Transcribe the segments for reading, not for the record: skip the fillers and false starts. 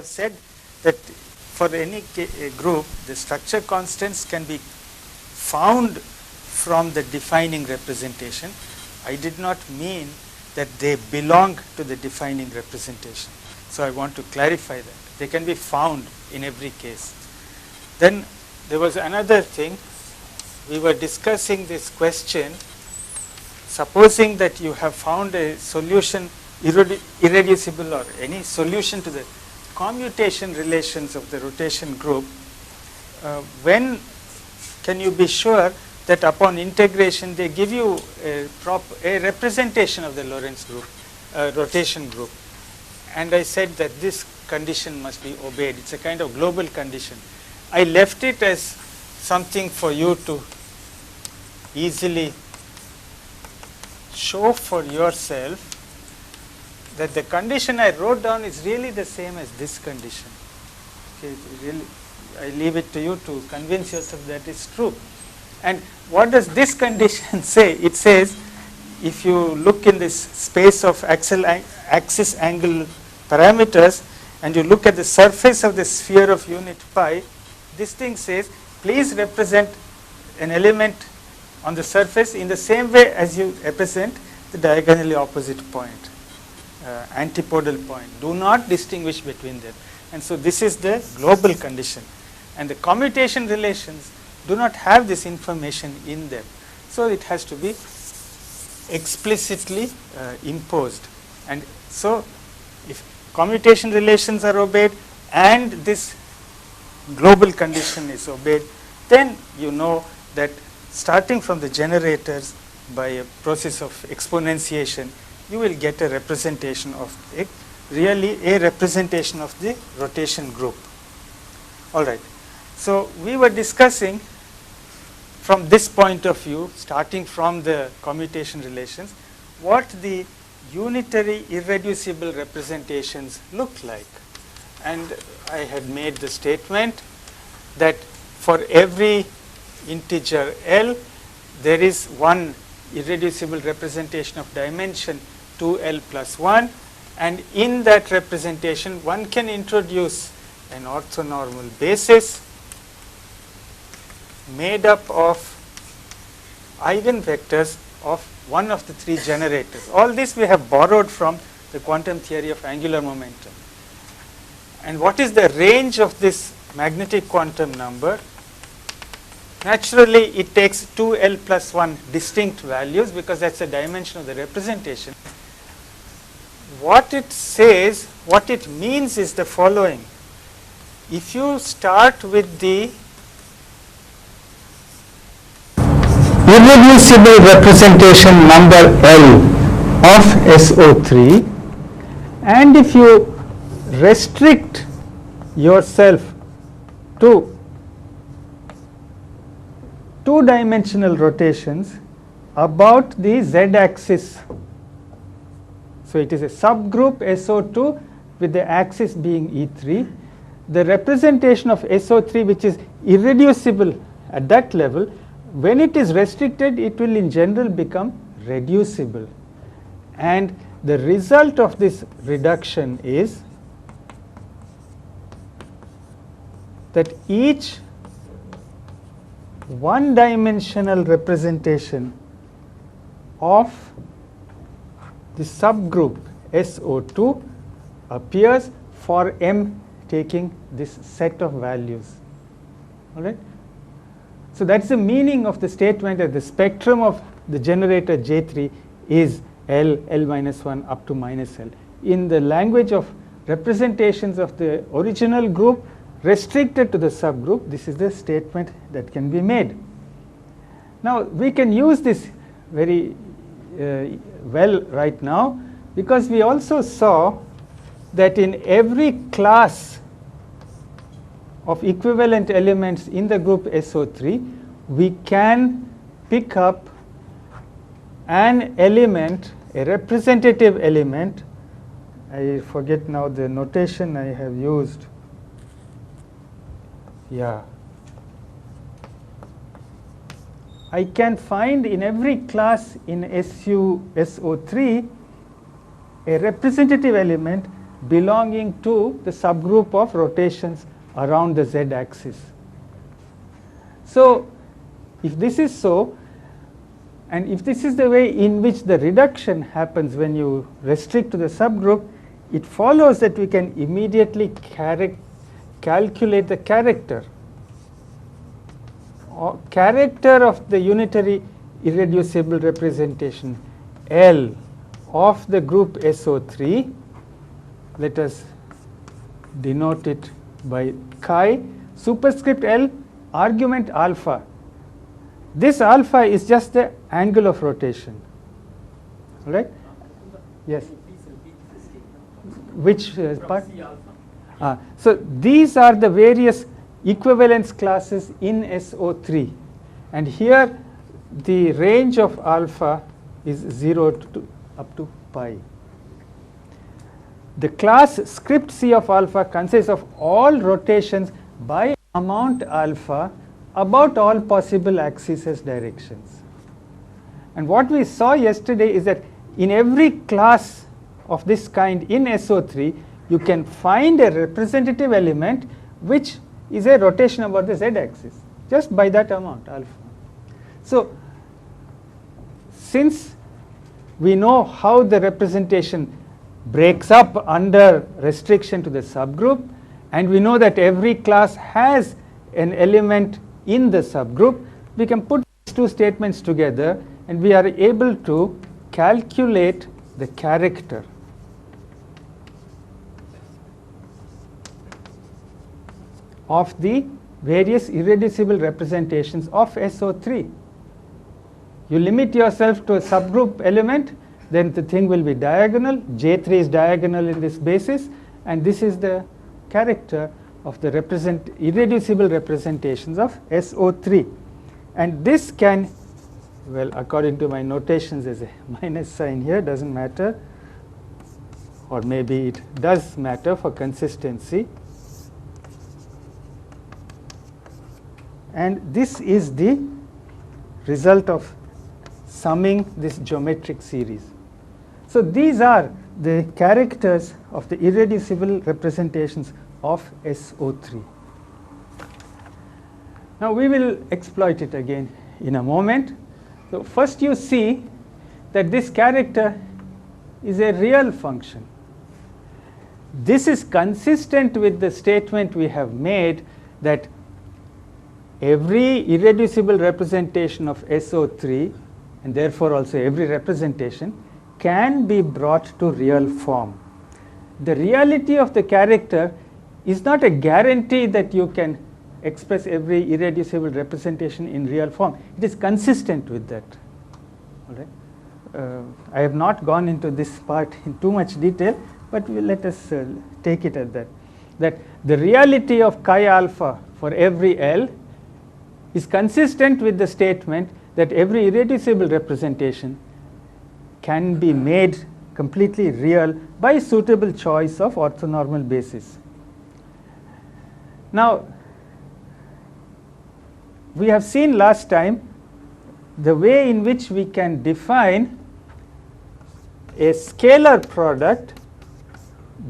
have said that for any group, the structure constants can be found from the defining representation. I did not mean that they belong to the defining representation. So I want to clarify that. They can be found in every case. Then there was another thing. We were discussing this question. Supposing that you have found a solution, irreducible or any solution to the commutation relations of the rotation group, when can you be sure that upon integration they give you a representation of the Lorentz group, rotation group? And I said that this condition must be obeyed. It's a kind of global condition. I left it as something for you to easily show for yourself that the condition I wrote down is really the same as this condition. Okay, really, I leave it to you to convince yourself that it's true. And what does this condition say? It says, if you look in this space of axis angle parameters and you look at the surface of the sphere of unit pi, this thing says, please represent an element on the surface in the same way as you represent the diagonally opposite point, antipodal point. Do not distinguish between them. And so this is the global condition. And the commutation relations do not have this information in them. So it has to be explicitly imposed. And so if commutation relations are obeyed and this global condition is obeyed, then you know that starting from the generators by a process of exponentiation, you will get a representation of really a representation of the rotation group. All right. So we were discussing from this point of view, starting from the commutation relations, what the unitary irreducible representations look like. And I had made the statement that for every integer L, there is one irreducible representation of dimension 2L plus 1, and in that representation one can introduce an orthonormal basis made up of eigenvectors of one of the three generators. All this we have borrowed from the quantum theory of angular momentum. And what is the range of this magnetic quantum number? Naturally, it takes 2L plus 1 distinct values because that's the dimension of the representation. What it says, what it means is the following. If you start with the irreducible representation number L of SO3, and if you restrict yourself to two-dimensional rotations about the z-axis, so it is a subgroup SO2 with the axis being E3, the representation of SO3 which is irreducible at that level, when it is restricted, it will in general become reducible. And the result of this reduction is that each one-dimensional representation of the subgroup SO2 appears for M taking this set of values. All right? So that's the meaning of the statement that the spectrum of the generator J3 is L, L minus 1 up to minus L. In the language of representations of the original group restricted to the subgroup, this is the statement that can be made. Now we can use this very well right now, because we also saw that in every class of equivalent elements in the group SO3, we can pick up an element, a representative element. I forget now the notation I have used. Yeah. I can find in every class in SO3 a representative element belonging to the subgroup of rotations around the z-axis. So if this is so, and if this is the way in which the reduction happens when you restrict to the subgroup, it follows that we can immediately calculate the character of the unitary irreducible representation L of the group SO3. Let us denote it by chi superscript L argument alpha. This alpha is just the angle of rotation. All right? Yes. Which part? So these are the various equivalence classes in SO3, and here the range of alpha is 0 to up to pi. The class script C of alpha consists of all rotations by amount alpha about all possible axes as directions. And what we saw yesterday is that in every class of this kind in SO3, you can find a representative element which is a rotation about the z-axis just by that amount alpha. So since we know how the representation breaks up under restriction to the subgroup, and we know that every class has an element in the subgroup, we can put these two statements together and we are able to calculate the character of the various irreducible representations of SO3. You limit yourself to a subgroup element, then the thing will be diagonal. J3 is diagonal in this basis, and this is the character of the irreducible representations of SO3. And this can, well, according to my notations, there's a minus sign here, doesn't matter, or maybe it does matter for consistency. And this is the result of summing this geometric series. So these are the characters of the irreducible representations of SO3. Now we will exploit it again in a moment. So first you see that this character is a real function. This is consistent with the statement we have made that every irreducible representation of SO3, and therefore also every representation, can be brought to real form. The reality of the character is not a guarantee that you can express every irreducible representation in real form. It is consistent with that. All right? I have not gone into this part in too much detail, but let us take it at that. That the reality of chi alpha for every L is consistent with the statement that every irreducible representation can be made completely real by suitable choice of orthonormal basis. Now, we have seen last time the way in which we can define a scalar product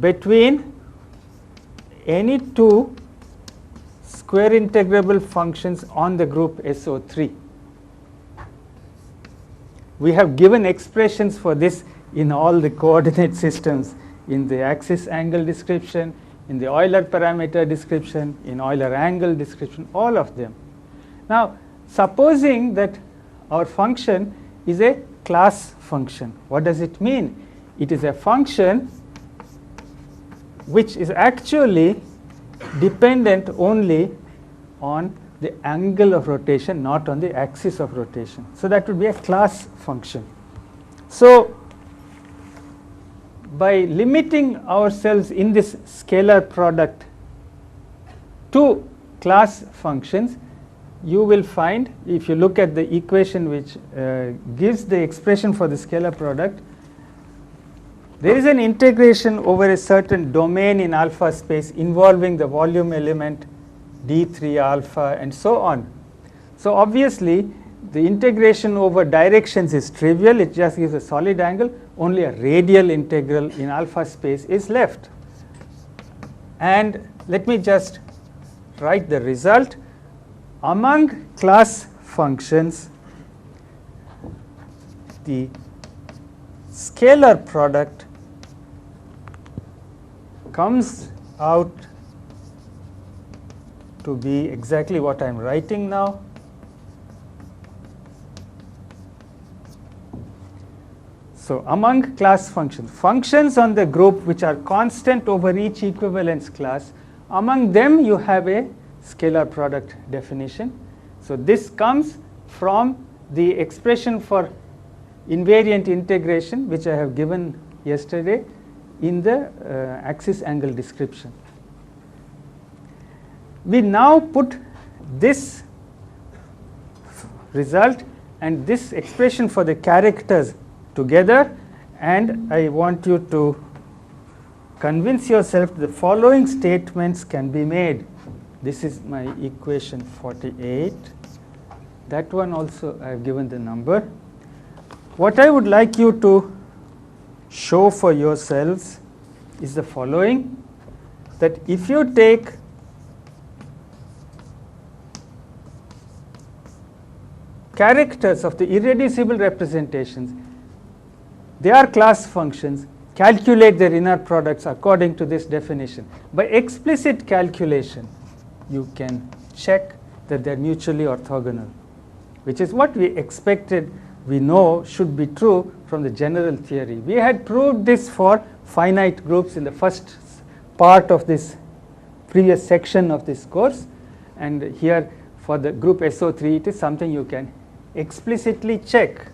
between any two square integrable functions on the group SO3. We have given expressions for this in all the coordinate systems, in the axis angle description, in the Euler parameter description, in Euler angle description, all of them. Now, supposing that our function is a class function, what does it mean? It is a function which is actually dependent only on the angle of rotation, not on the axis of rotation. So that would be a class function. So by limiting ourselves in this scalar product to class functions, you will find, if you look at the equation which gives the expression for the scalar product, there is an integration over a certain domain in alpha space involving the volume element d3 alpha and so on. So obviously the integration over directions is trivial, it just gives a solid angle, only a radial integral in alpha space is left. And let me just write the result. Among class functions, the scalar product comes out to be exactly what I am writing now. So, among class functions, functions on the group which are constant over each equivalence class, among them you have a scalar product definition. So, this comes from the expression for invariant integration which I have given yesterday in the axis angle description. We now put this result and this expression for the characters together, and I want you to convince yourself the following statements can be made. This is my equation 48. That one also I have given the number. What I would like you to show for yourselves is the following, that if you take characters of the irreducible representations, they are class functions, calculate their inner products according to this definition. By explicit calculation, you can check that they are mutually orthogonal, which is what we expected, we know should be true from the general theory. We had proved this for finite groups in the first part of this previous section of this course, and here for the group SO3 it is something you can explicitly check.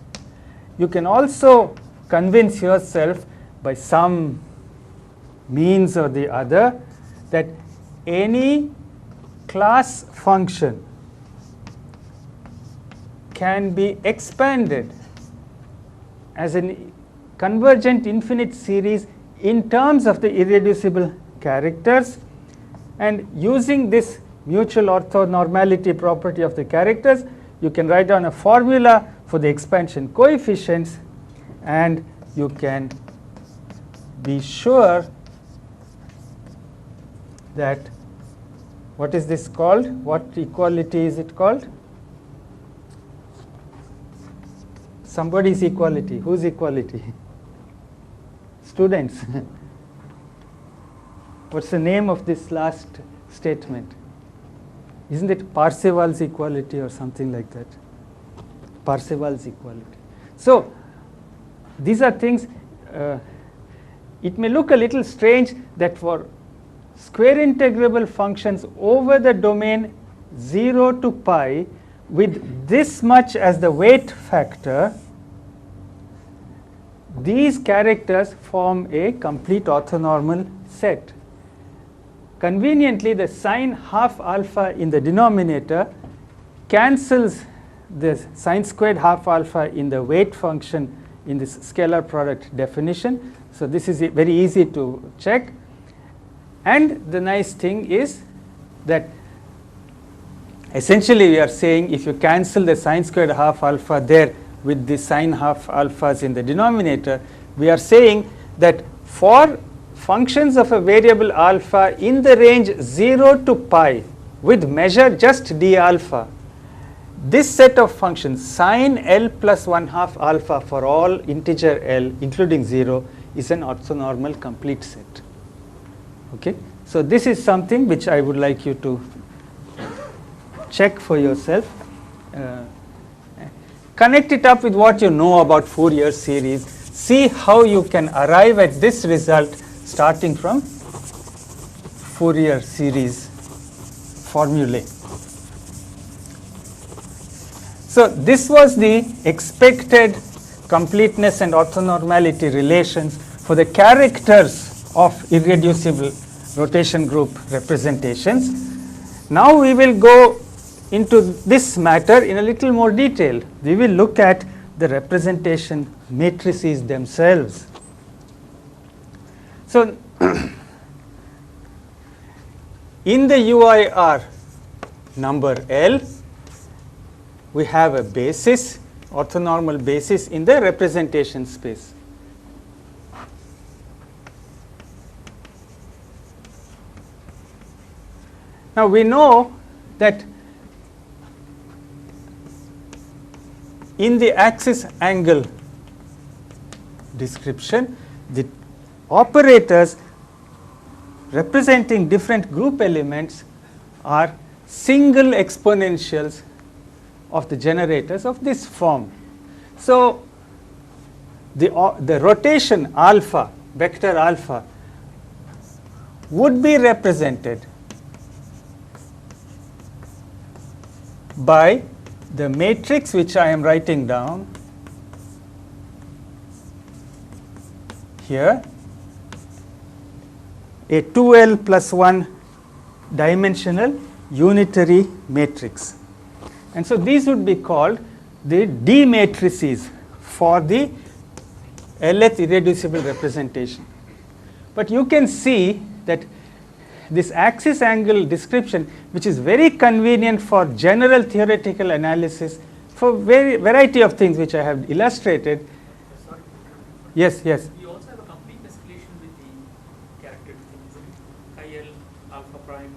You can also convince yourself by some means or the other that any class function can be expanded as a convergent infinite series in terms of the irreducible characters, and using this mutual orthonormality property of the characters, you can write down a formula for the expansion coefficients, and you can be sure that, what is this called? What equality is it called? Somebody's equality. Whose equality? Students. What's the name of this last statement? Isn't it Parseval's equality or something like that? Parseval's equality. So, these are things, it may look a little strange that for square integrable functions over the domain 0 to pi with this much as the weight factor, these characters form a complete orthonormal set. Conveniently, the sine half alpha in the denominator cancels the sine squared half alpha in the weight function in this scalar product definition. So, this is very easy to check, and the nice thing is that essentially we are saying if you cancel the sine squared half alpha there with the sine half alphas in the denominator, we are saying that for functions of a variable alpha in the range 0 to pi with measure just d alpha, this set of functions sine L plus 1/2 alpha for all integer L including 0 is an orthonormal complete set. Okay? So, this is something which I would like you to check for yourself. Connect it up with what you know about Fourier series. See how you can arrive at this result starting from Fourier series formulae. So, this was the expected completeness and orthonormality relations for the characters of irreducible rotation group representations. Now, we will go into this matter in a little more detail. We will look at the representation matrices themselves. So, in the UIR number L, we have a basis, orthonormal basis in the representation space. Now we know that in the axis angle description, the operators representing different group elements are single exponentials of the generators of this form. So the rotation alpha, vector alpha, would be represented by the matrix which I am writing down here, a 2L plus 1 dimensional unitary matrix. And so these would be called the D matrices for the Lth irreducible representation. But you can see that this axis angle description, which is very convenient for general theoretical analysis for variety of things which I have illustrated. Sorry. Yes, yes. We also have a complete escalation with the characteristics. Chi L alpha prime,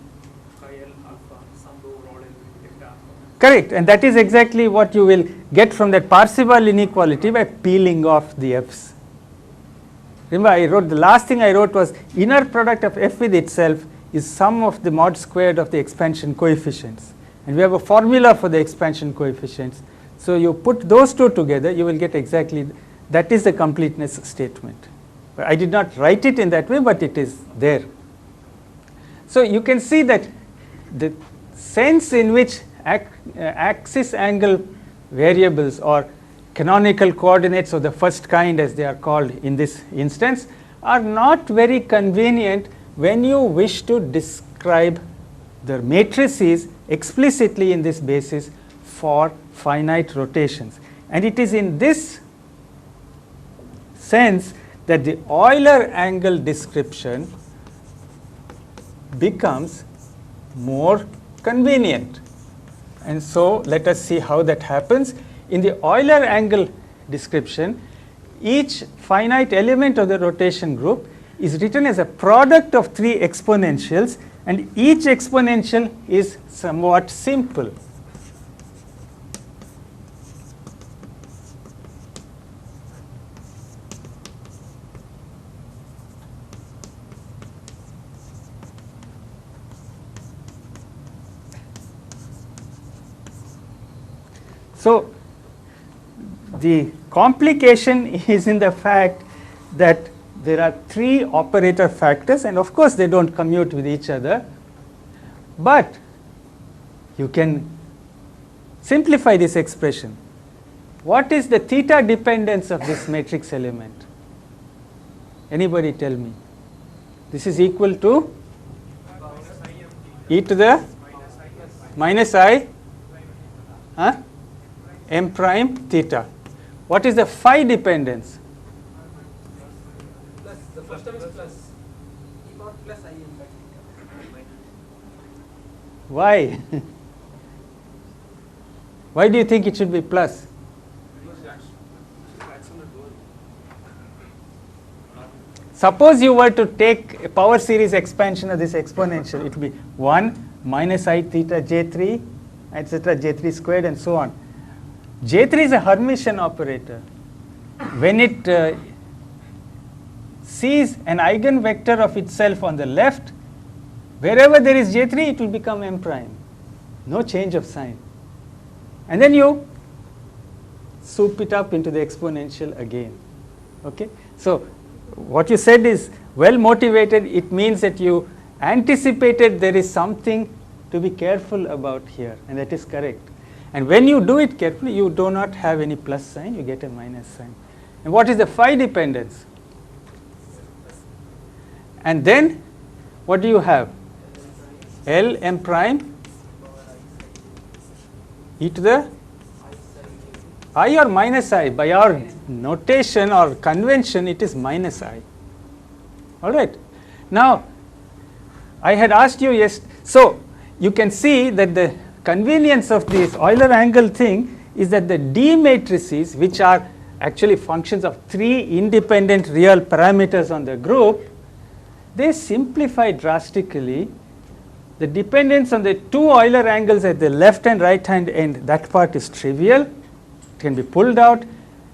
chi L alpha, sum over all L delta alpha. Correct, and that is exactly what you will get from that Parseval inequality by peeling off the f's. Remember, I wrote the last thing I wrote was inner product of f with itself is sum of the mod squared of the expansion coefficients, and we have a formula for the expansion coefficients. So you put those two together, you will get exactly that is the completeness statement. But I did not write it in that way, but it is there. So you can see that the sense in which axis angle variables or canonical coordinates of the first kind, as they are called in this instance, are not very convenient when you wish to describe the matrices explicitly in this basis for finite rotations. And it is in this sense that the Euler angle description becomes more convenient. And so let us see how that happens. In the Euler angle description, each finite element of the rotation group is written as a product of three exponentials, and each exponential is somewhat simple. So the complication is in the fact that there are three operator factors, and of course they don't commute with each other, but you can simplify this expression. What is the theta dependence of this matrix element? Anybody tell me? This is equal to e to the minus I m prime theta. What is the phi dependence? Plus, the first term is plus. E power plus I m by theta. Why? Why do you think it should be plus? Suppose you were to take a power series expansion of this exponential, it will be 1 minus I theta j3, etc., j3 squared, and so on. J3 is a Hermitian operator. When it sees an eigenvector of itself on the left, wherever there is j3, it will become m prime. No change of sign. And then you soup it up into the exponential again. Okay? So what you said is well motivated. It means that you anticipated there is something to be careful about here, and that is correct. And when you do it carefully, you do not have any plus sign, you get a minus sign. And what is the phi dependence? And then what do you have? L m prime e to the I or minus I. By our notation or convention, it is minus I. All right. Now, I had asked you, yes, so you can see that the convenience of this Euler angle thing is that the D matrices, which are actually functions of three independent real parameters on the group, they simplify drastically the dependence on the two Euler angles at the left and right hand end, that part is trivial, it can be pulled out.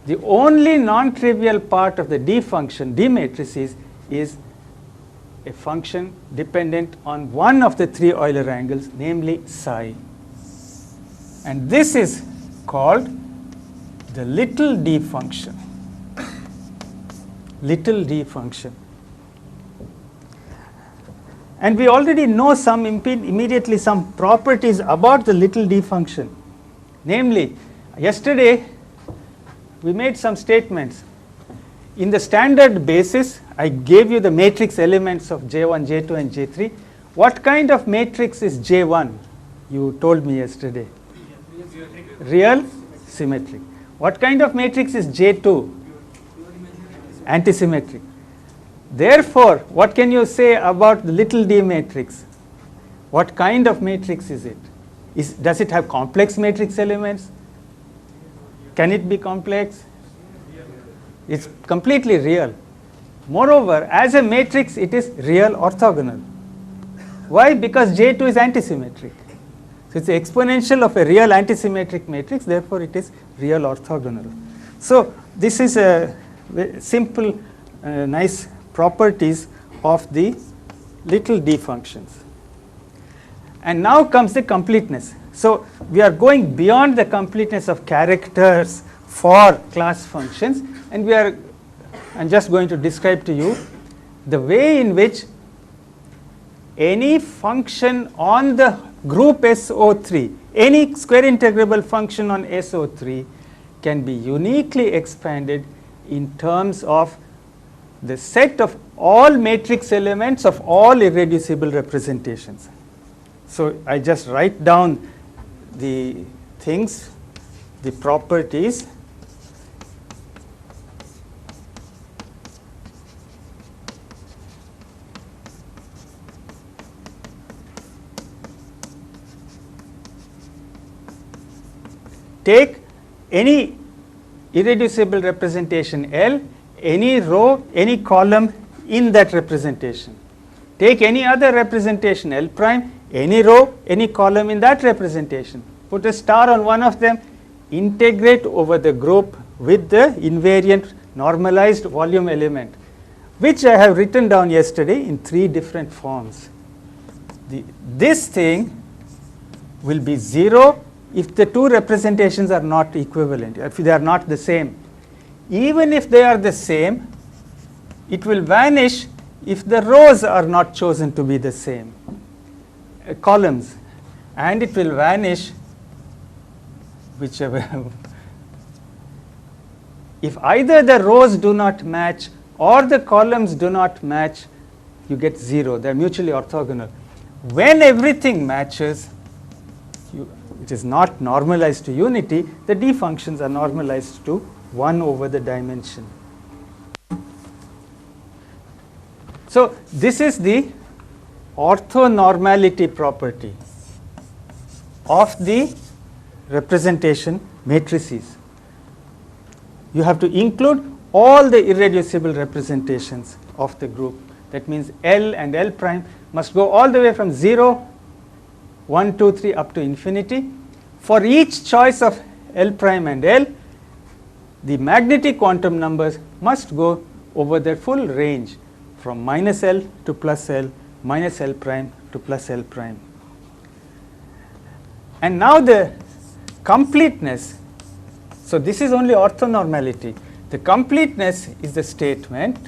The only non-trivial part of the D function, D matrices, is a function dependent on one of the three Euler angles, namely psi. And this is called the little d function. Little d function. And we already know immediately some properties about the little d function. Namely, yesterday we made some statements. In the standard basis, I gave you the matrix elements of J1, J2 and J3. What kind of matrix is J1? You told me yesterday. Real symmetric. What kind of matrix is J2? Antisymmetric. Therefore, what can you say about the little d matrix? What kind of matrix is it? Does it have complex matrix elements? Can it be complex? It's completely real. Moreover, as a matrix, it is real orthogonal. Why? Because J2 is antisymmetric. So it's the exponential of a real antisymmetric matrix, therefore it is real orthogonal. So this is a simple, nice properties of the little d functions. And now comes the completeness. So we are going beyond the completeness of characters for class functions, and I'm just going to describe to you the way in which any function on the group SO3, any square integrable function on SO3 can be uniquely expanded in terms of the set of all matrix elements of all irreducible representations. So I just write down the things, the properties. Take any irreducible representation L, any row, any column in that representation. Take any other representation L prime, any row, any column in that representation. Put a star on one of them, integrate over the group with the invariant normalized volume element, which I have written down yesterday in 3 different forms. This thing will be 0 if the two representations are not equivalent, if they are not the same. Even if they are the same, it will vanish if the rows are not chosen to be the same, columns, and it will vanish whichever. If either the rows do not match or the columns do not match, you get 0. They are mutually orthogonal. When everything matches, it is not normalized to unity, the d functions are normalized to 1 over the dimension. So this is the orthonormality property of the representation matrices. You have to include all the irreducible representations of the group. That means L and L prime must go all the way from 0, 1, 2, 3 up to infinity. For each choice of L prime and L, the magnetic quantum numbers must go over their full range from minus L to plus L, minus L prime to plus L prime. And now the completeness, so this is only orthonormality. The completeness is the statement,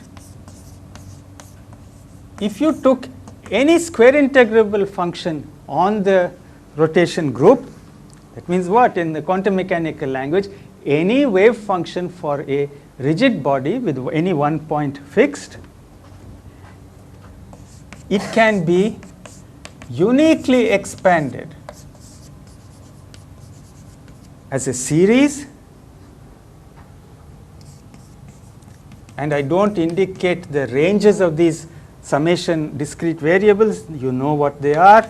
if you took any square integrable function on the rotation group, that means what in the quantum mechanical language, any wave function for a rigid body with any one point fixed, it can be uniquely expanded as a series, and I don't indicate the ranges of these summation discrete variables, you know what they are.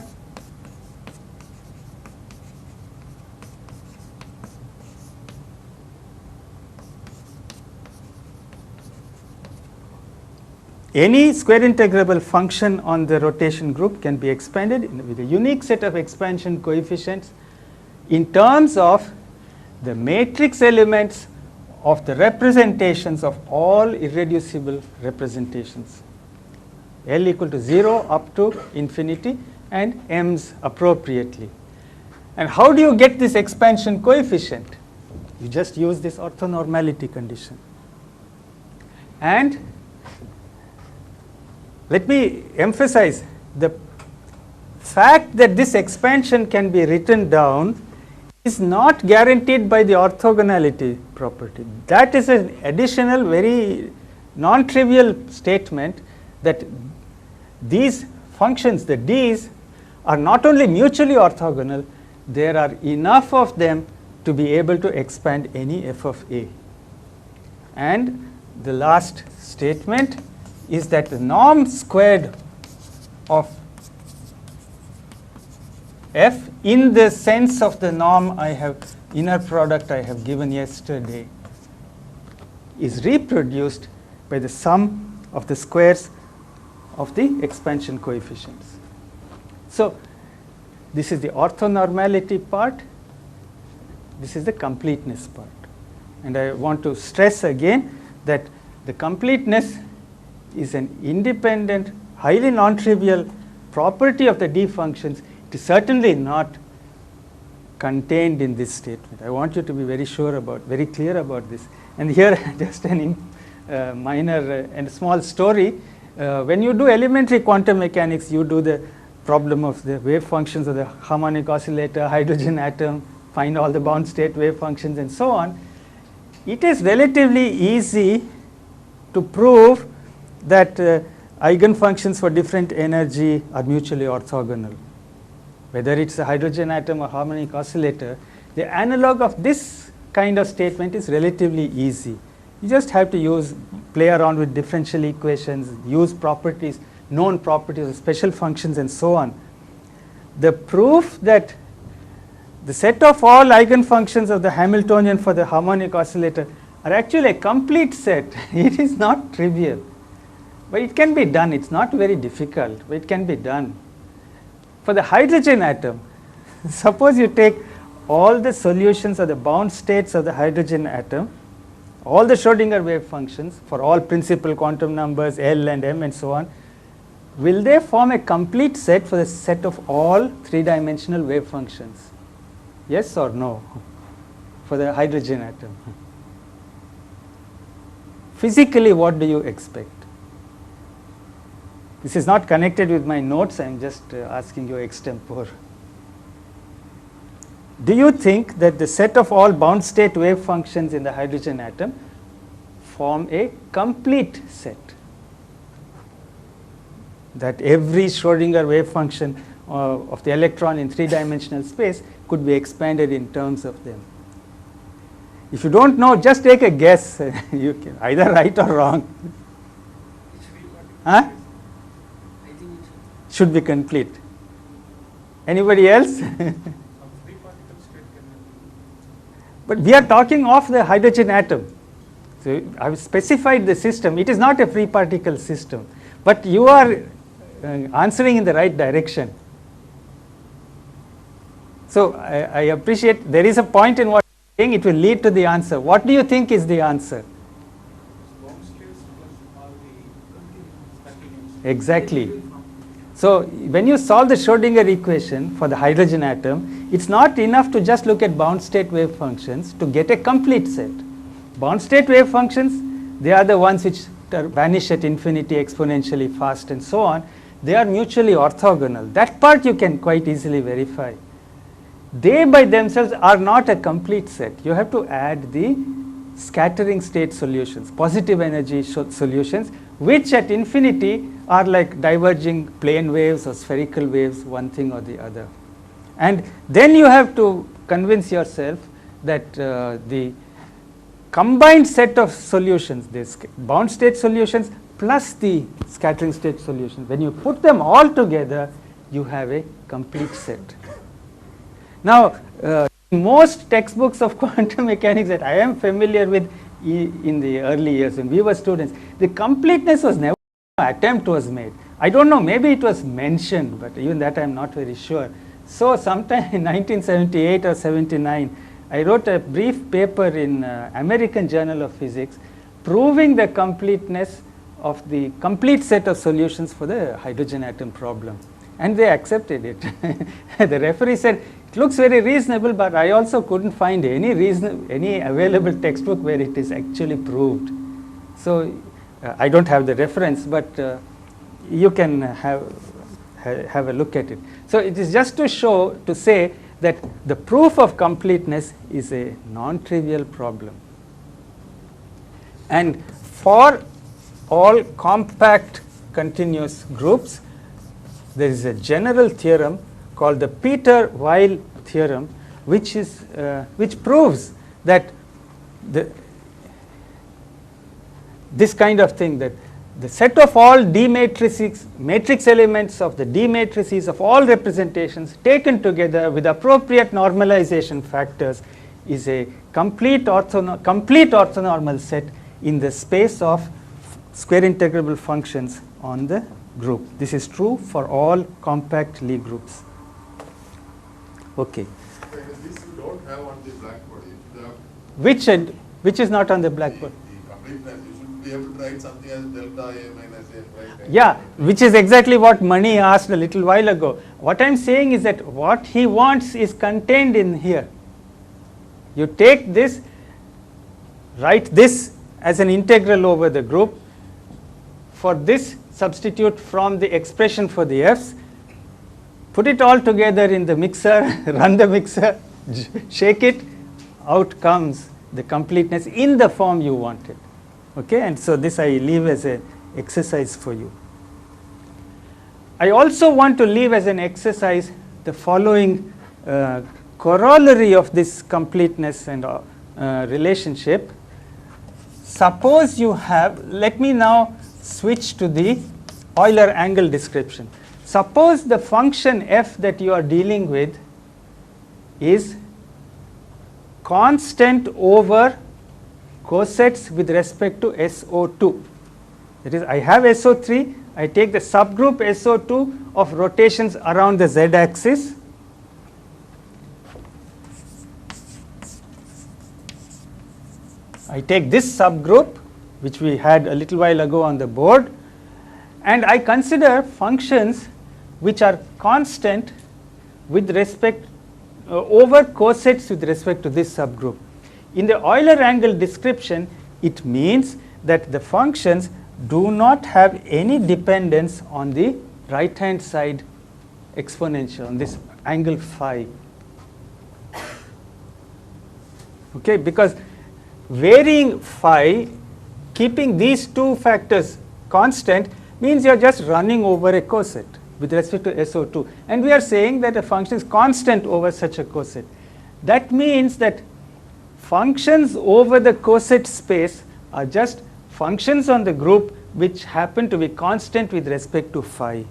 any square integrable function on the rotation group can be expanded with a unique set of expansion coefficients in terms of the matrix elements of the representations of all irreducible representations, L equal to 0 up to infinity and m's appropriately. And how do you get this expansion coefficient? You just use this orthonormality condition. And let me emphasize the fact that this expansion can be written down is not guaranteed by the orthogonality property. That is an additional, very non-trivial statement that these functions, the d's, are not only mutually orthogonal, there are enough of them to be able to expand any f of a. And the last statement is that the norm squared of f in the sense of the norm I have, inner product I have given yesterday, is reproduced by the sum of the squares of the expansion coefficients. So this is the orthonormality part, this is the completeness part. And I want to stress again that the completeness is an independent, highly non-trivial property of the d functions. It is certainly not contained in this statement. I want you to be very clear about this. And here just an minor and small story. When you do elementary quantum mechanics, you do the problem of the wave functions of the harmonic oscillator, hydrogen atom, find all the bound state wave functions and so on. It is relatively easy to prove that eigenfunctions for different energy are mutually orthogonal. Whether it's a hydrogen atom or harmonic oscillator, the analog of this kind of statement is relatively easy. You just have to play around with differential equations, use properties, known properties of special functions and so on. The proof that the set of all eigenfunctions of the Hamiltonian for the harmonic oscillator are actually a complete set, it is not trivial. But it can be done. It's not very difficult, but it can be done. For the hydrogen atom, suppose you take all the solutions of the bound states of the hydrogen atom, all the Schrodinger wave functions for all principal quantum numbers L and M and so on, will they form a complete set for the set of all three-dimensional wave functions? Yes or no? For the hydrogen atom. Physically, what do you expect? This is not connected with my notes, I am just asking you extempore. Do you think that the set of all bound state wave functions in the hydrogen atom form a complete set? That every Schrodinger wave function of the electron in three-dimensional space could be expanded in terms of them? If you don't know, just take a guess. You can either right or wrong. Huh? Should be complete. Anybody else? But we are talking of the hydrogen atom. So I have specified the system. It is not a free particle system, but you are answering in the right direction. So I appreciate there is a point in what you are saying. It will lead to the answer. What do you think is the answer? Exactly. So when you solve the Schrodinger equation for the hydrogen atom, it's not enough to just look at bound state wave functions to get a complete set. Bound state wave functions, they are the ones which vanish at infinity exponentially fast and so on. They are mutually orthogonal. That part you can quite easily verify. They by themselves are not a complete set. You have to add the scattering state solutions, positive energy solutions, which at infinity are like diverging plane waves or spherical waves, one thing or the other. And then you have to convince yourself that the combined set of solutions, this bound state solutions plus the scattering state solutions, when you put them all together, you have a complete set. Now, in most textbooks of quantum mechanics that I am familiar with in the early years when we were students, the completeness was never attempt was made. I don't know, maybe it was mentioned, but even that I am not very sure. So sometime in 1978 or 79, I wrote a brief paper in American Journal of Physics proving the completeness of the complete set of solutions for the hydrogen atom problem. And they accepted it. The referee said, it looks very reasonable, but I also couldn't find any available textbook where it is actually proved. So I don't have the reference, but you can have a look at it. So it is just to say that the proof of completeness is a non-trivial problem. And for all compact continuous groups, there is a general theorem called the Peter-Weyl Theorem, which proves that this kind of thing, that the set of all D matrix elements of the D matrices of all representations taken together with appropriate normalization factors is a complete orthonormal set in the space of square integrable functions on the group. This is true for all compact Lie groups. Okay. This you don't have on the blackboard. Which is not on the blackboard? The completeness. You should be able to write something as delta A minus A, right? Yeah, which is exactly what Mani asked a little while ago. What I am saying is that what he wants is contained in here. You take this, write this as an integral over the group. For this, substitute from the expression for the f's, put it all together in the mixer, run the mixer, shake it, out comes the completeness in the form you wanted. Okay, and so this I leave as an exercise for you. I also want to leave as an exercise the following corollary of this completeness and relationship. Suppose you have, let me now switch to the Euler angle description. Suppose the function f that you are dealing with is constant over cosets with respect to SO2. That is, I have SO3, I take the subgroup SO2 of rotations around the z-axis. I take this subgroup, which we had a little while ago on the board, and I consider functions which are constant with respect over cosets with respect to this subgroup. In the Euler angle description, it means that the functions do not have any dependence on the right hand side exponential, on this angle phi. Okay, because varying phi, keeping these two factors constant, means you are just running over a coset with respect to SO2. And we are saying that a function is constant over such a coset. That means that functions over the coset space are just functions on the group which happen to be constant with respect to phi.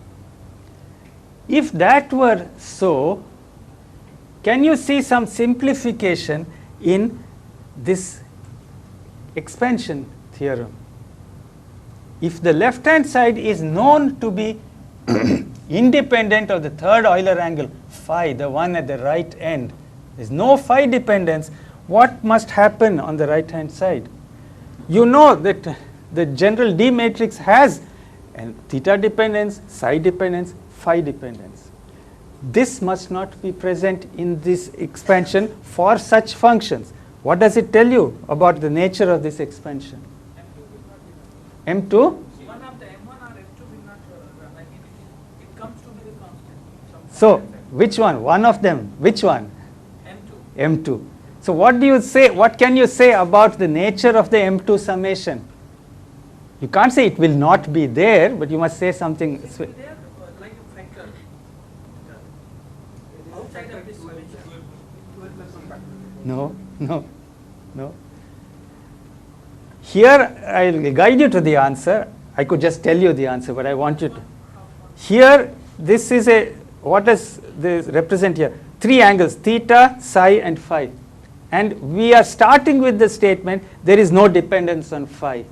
If that were so, can you see some simplification in this expansion theorem? If the left hand side is known to be independent of the third Euler angle phi, the one at the right end, there is no phi dependence, what must happen on the right hand side? You know that the general D matrix has a theta dependence, psi dependence, phi dependence. This must not be present in this expansion for such functions. What does it tell you about the nature of this expansion? M2? One of the M1 or M2 will not, I mean, it comes to be the constant. So, which one? One of them. Which one? M2. M2. So, what do you say? What can you say about the nature of the M2 summation? You can't say it will not be there, but you must say something. It will be there like a factor. Outside of this summation. No, no, no. Here I will guide you to the answer. I could just tell you the answer, but I want you to. Here, this is a, what does this represent here? Three angles, theta, psi and phi. And we are starting with the statement, there is no dependence on phi.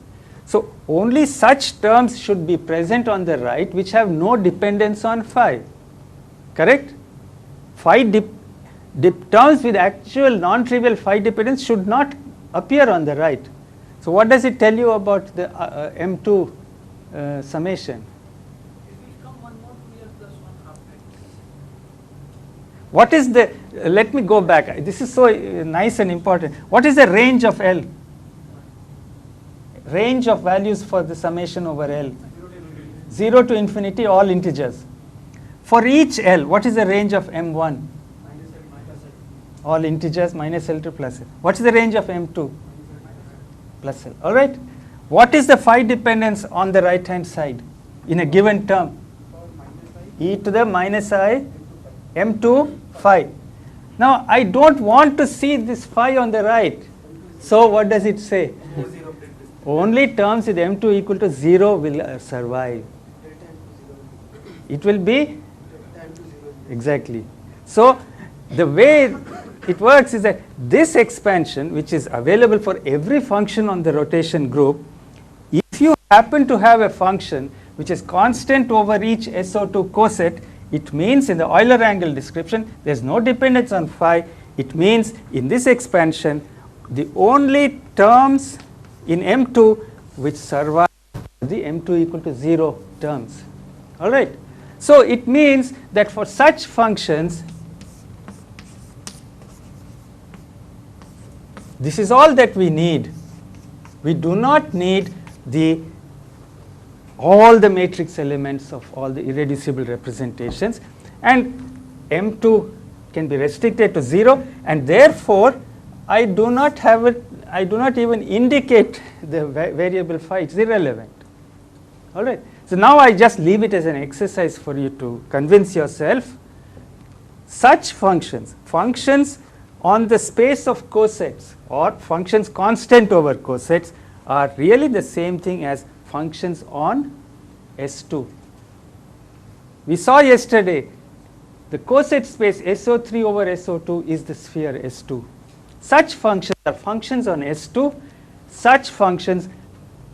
So only such terms should be present on the right which have no dependence on phi. Correct? Phi terms with actual non-trivial phi dependence should not appear on the right. So what does it tell you about the M2 summation? It will come 1 more 2 plus 1 half x. What is the, let me go back, this is so nice and important. What is the range of L? Range of values for the summation over L? 0 to infinity, all integers. For each L, what is the range of M1? All integers minus L to plus L. What is the range of M2? Plus L. All right. What is the phi dependence on the right hand side in a given term? E to the minus I M2 phi. Now I don't want to see this phi on the right. So what does it say? Only terms with M2 equal to 0 will survive. It will be? Exactly. So the way it works is that this expansion, which is available for every function on the rotation group, if you happen to have a function which is constant over each SO2 coset, it means in the Euler angle description there is no dependence on phi. It means in this expansion the only terms in M2 which survive the M2 equal to 0 terms. All right. So it means that for such functions, this is all that we need. We do not need all the matrix elements of all the irreducible representations, and M2 can be restricted to 0, and therefore I do not have it. I do not even indicate the variable phi. It's irrelevant. All right. So now I just leave it as an exercise for you to convince yourself. Such functions on the space of cosets or functions constant over cosets are really the same thing as functions on S2. We saw yesterday the coset space SO3 over SO2 is the sphere S2. Such functions are functions on S2. Such functions,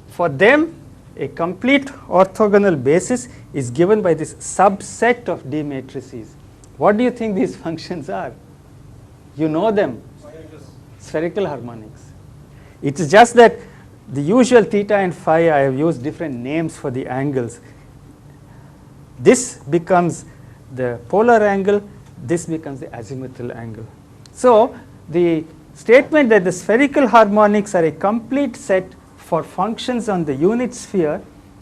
for them a complete orthogonal basis is given by this subset of D matrices. What do you think these functions are? You know them. Spherical harmonics. It is just that the usual theta and phi, I have used different names for the angles. This becomes the polar angle, this becomes the azimuthal angle. So the statement that the spherical harmonics are a complete set for functions on the unit sphere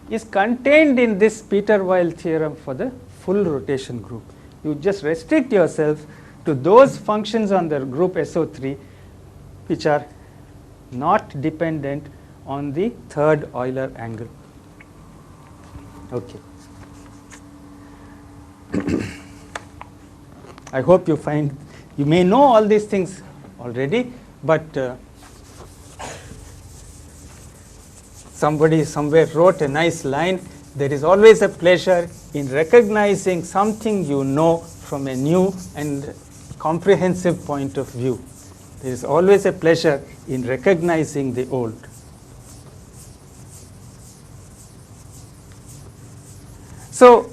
is contained in this Peter-Weyl theorem for the full rotation group. You just restrict yourself to those functions on the group SO3 which are not dependent on the third Euler angle. Okay. I hope you find, you may know all these things already, but somebody somewhere wrote a nice line. There is always a pleasure in recognizing something you know from a new and comprehensive point of view. There is always a pleasure in recognizing the old. So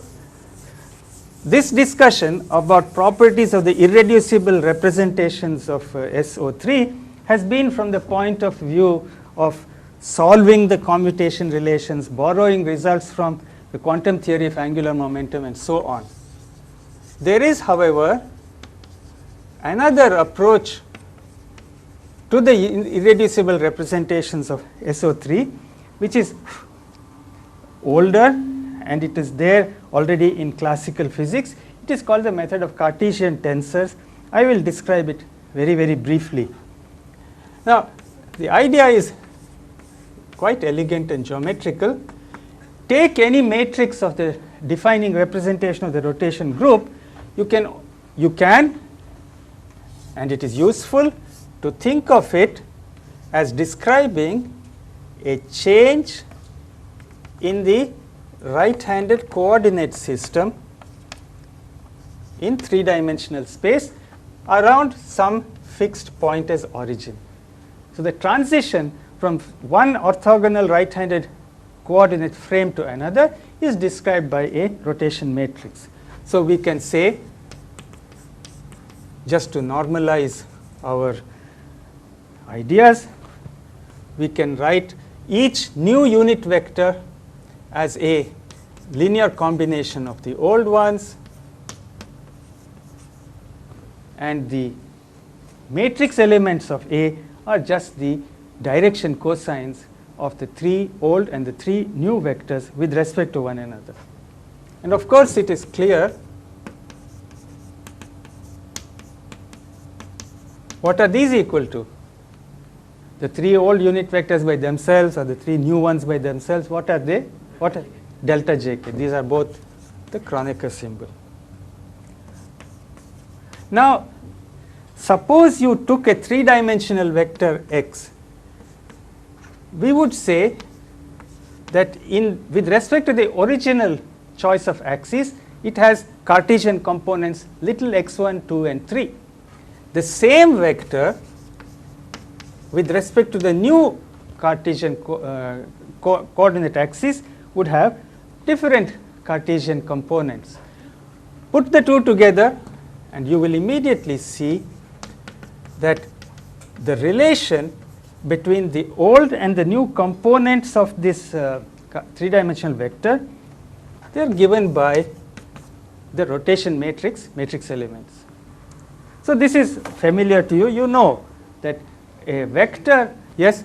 this discussion about properties of the irreducible representations of SO3 has been from the point of view of solving the commutation relations, borrowing results from the quantum theory of angular momentum, and so on. There is, however, another approach to the irreducible representations of SO3, which is older, and it is there already in classical physics. It is called the method of Cartesian tensors. I will describe it very, very briefly. Now, the idea is quite elegant and geometrical. Take any matrix of the defining representation of the rotation group. You can, and it is useful to think of it as describing a change in the right-handed coordinate system in three-dimensional space around some fixed point as origin. So the transition from one orthogonal right-handed coordinate frame to another is described by a rotation matrix. So we can say, just to normalize our ideas, we can write each new unit vector as a linear combination of the old ones, and the matrix elements of A are just the direction cosines of the 3 old and the 3 new vectors with respect to one another. And of course, it is clear what are these equal to? The 3 old unit vectors by themselves or the 3 new ones by themselves, what are they? What are delta jk? These are both the Kronecker symbol. Now, suppose you took a 3-dimensional vector x. We would say that with respect to the original choice of axis, it has Cartesian components little x1, 2, and 3. The same vector with respect to the new Cartesian coordinate axis would have different Cartesian components. Put the two together and you will immediately see that the relation between the old and the new components of this 3-dimensional vector, they are given by the rotation matrix elements. So this is familiar to you. You know that a vector, yes?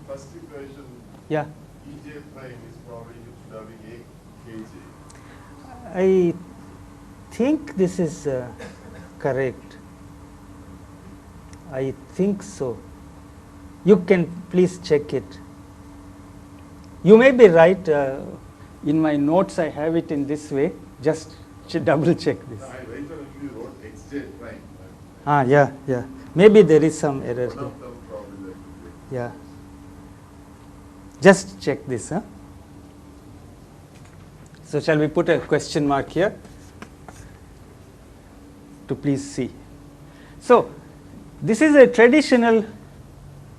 First equation, yeah. EJ prime is probably having a kj. I think this is correct. I think so. You can please check it. You may be right. In my notes, I have it in this way. Just double check this. I later wrote xj prime. Yeah. Maybe there is some error One here. of them probably like Yeah. Just check this. So shall we put a question mark here to please see. So this is a traditional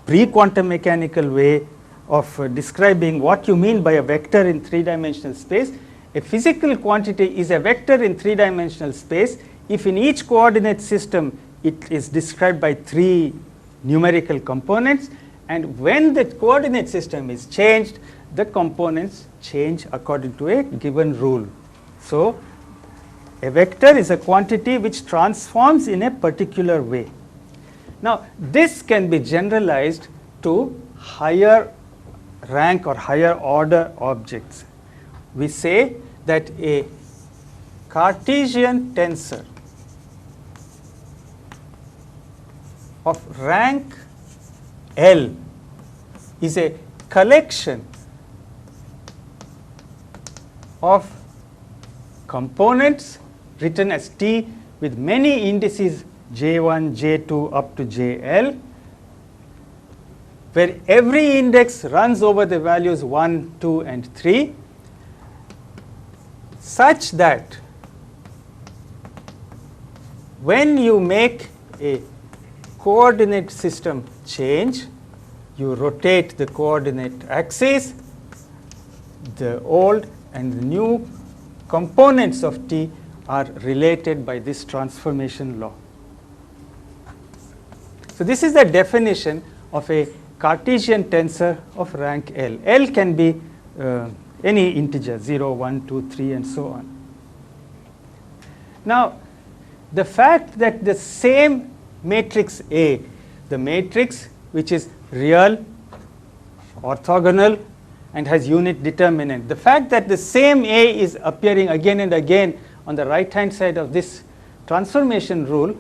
pre-quantum mechanical way of describing what you mean by a vector in 3-dimensional space. A physical quantity is a vector in 3-dimensional space if in each coordinate system it is described by 3 numerical components, and when the coordinate system is changed, the components change according to a given rule. So a vector is a quantity which transforms in a particular way. Now this can be generalized to higher rank or higher order objects. We say that a Cartesian tensor of rank L is a collection of components written as T with many indices J1, J2 up to JL, where every index runs over the values 1, 2, and 3, such that when you make a coordinate system change, you rotate the coordinate axis, the old and the new components of T are related by this transformation law. So this is the definition of a Cartesian tensor of rank L. L can be any integer, 0, 1, 2, 3, and so on. Now, the fact that the same matrix A, the matrix which is real, orthogonal, and has unit determinant, the fact that the same A is appearing again and again on the right-hand side of this transformation rule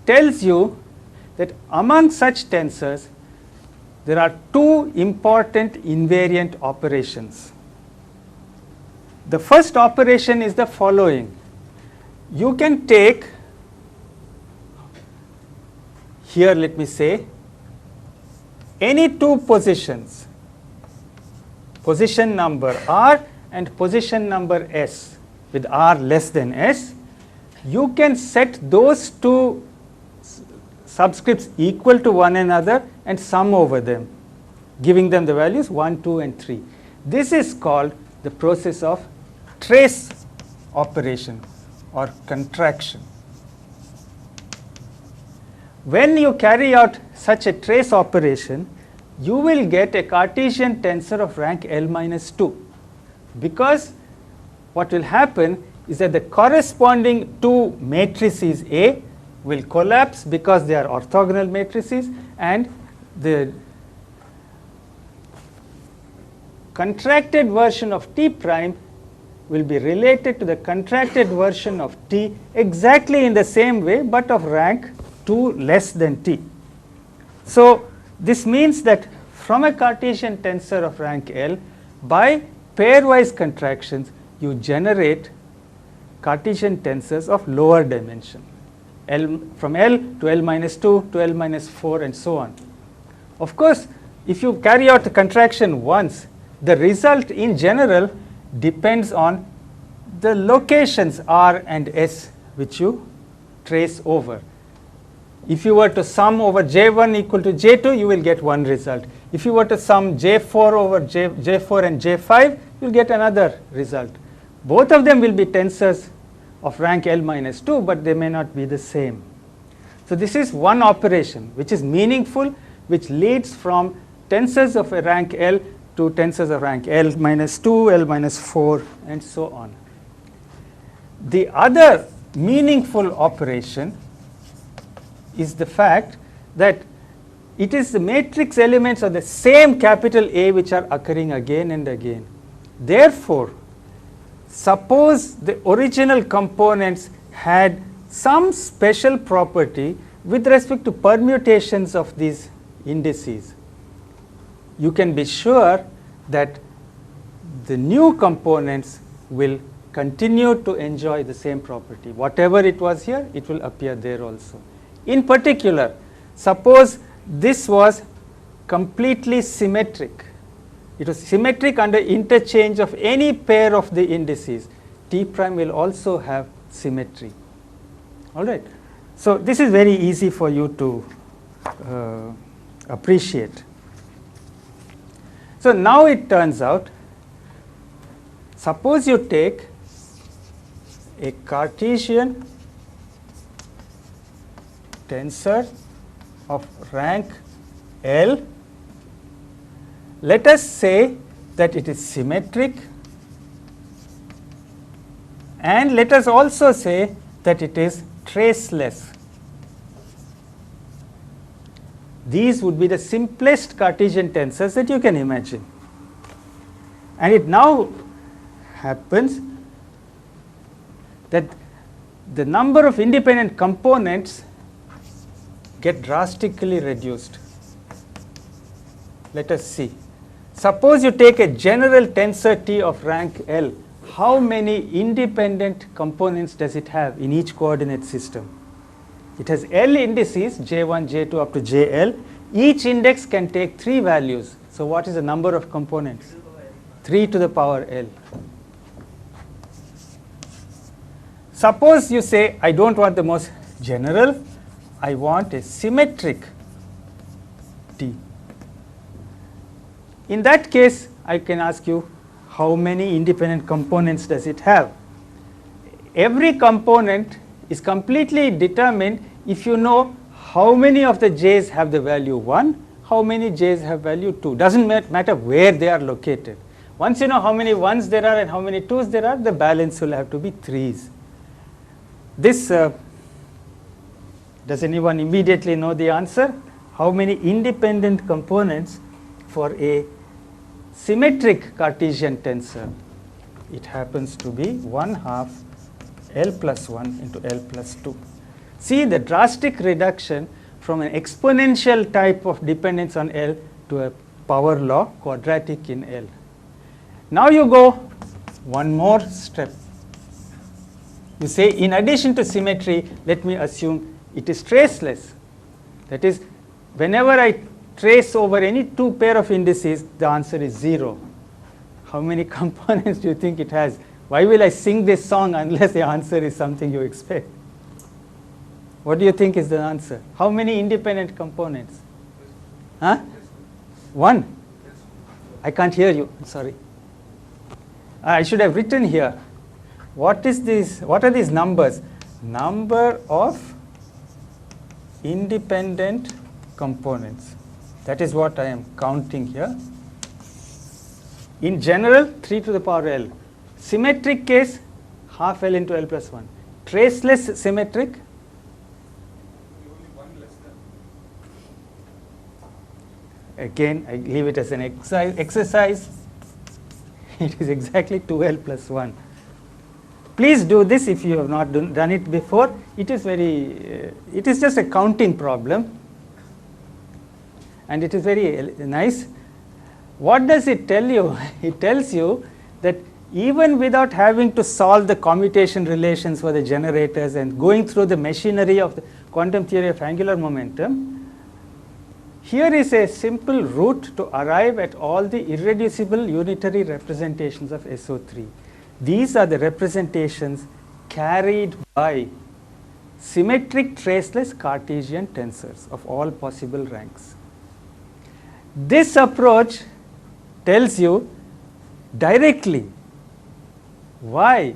tells you that among such tensors, there are 2 important invariant operations. The first operation is the following. You can take, here let me say, any 2 positions, position number R and position number S, with R less than S, you can set those 2 subscripts equal to one another and sum over them. giving them the values 1, 2, and 3. This is called the process of trace operation or contraction. When you carry out such a trace operation, you will get a Cartesian tensor of rank L minus 2, because what will happen is that the corresponding two matrices A will collapse because they are orthogonal matrices, and the contracted version of T prime will be related to the contracted version of T exactly in the same way, but of rank 2 less than T. So this means that from a Cartesian tensor of rank L, by pairwise contractions, you generate Cartesian tensors of lower dimension, from L to L minus 2 to L minus 4 and so on. Of course, if you carry out the contraction once, the result in general depends on the locations R and S which you trace over. If you were to sum over J1 equal to J2, you will get one result. If you were to sum J4 over J4 and J5, you will get another result. Both of them will be tensors of rank L minus 2, but they may not be the same. So this is one operation which is meaningful, which leads from tensors of a rank L to tensors of rank L minus 2, L minus 4, and so on. The other meaningful operation is the fact that it is the matrix elements of the same capital A which are occurring again and again. Therefore, suppose the original components had some special property with respect to permutations of these indices, you can be sure that the new components will continue to enjoy the same property. Whatever it was here, it will appear there also. In particular, suppose this was completely symmetric. It was symmetric under interchange of any pair of the indices. T prime will also have symmetry. All right. So this is very easy for you to appreciate. So now it turns out, suppose you take a Cartesian tensor of rank L. Let us say that it is symmetric, and let us also say that it is traceless. These would be the simplest Cartesian tensors that you can imagine. And it now happens that the number of independent components get drastically reduced. Let us see. Suppose you take a general tensor T of rank L. How many independent components does it have in each coordinate system? It has L indices, J1, J2 up to JL. Each index can take 3 values. So what is the number of components? 3 to the power L. Suppose you say, I don't want the most general, I want a symmetric T. In that case, I can ask you, how many independent components does it have? Every component is completely determined if you know how many of the j's have the value 1, how many j's have value 2. Doesn't matter where they are located. Once you know how many 1s there are and how many 2s there are, the balance will have to be 3s. This, does anyone immediately know the answer? How many independent components for a symmetric Cartesian tensor? It happens to be 1/2 L plus 1 into L plus 2. See the drastic reduction from an exponential type of dependence on L to a power law quadratic in L. Now you go one more step. You say, in addition to symmetry, let me assume it is traceless. That is, whenever I trace over any 2 pair of indices, the answer is 0. How many components do you think it has? Why will I sing this song unless the answer is something you expect? What do you think is the answer? How many independent components? Huh? 1. I can't hear you, sorry. I should have written here. What is this? What are these numbers? Number of independent components. That is what I am counting here. In general, 3 to the power L. Symmetric case, half L into L plus 1. Traceless symmetric, Only one less than. again I leave it as an exercise. It is exactly 2L plus 1. Please do this if you have not done it before. It is it is just a counting problem, and it is very nice. What does it tell you? It tells you that even without having to solve the commutation relations for the generators and going through the machinery of the quantum theory of angular momentum, here is a simple route to arrive at all the irreducible unitary representations of SO3. These are the representations carried by symmetric traceless Cartesian tensors of all possible ranks. This approach tells you directly why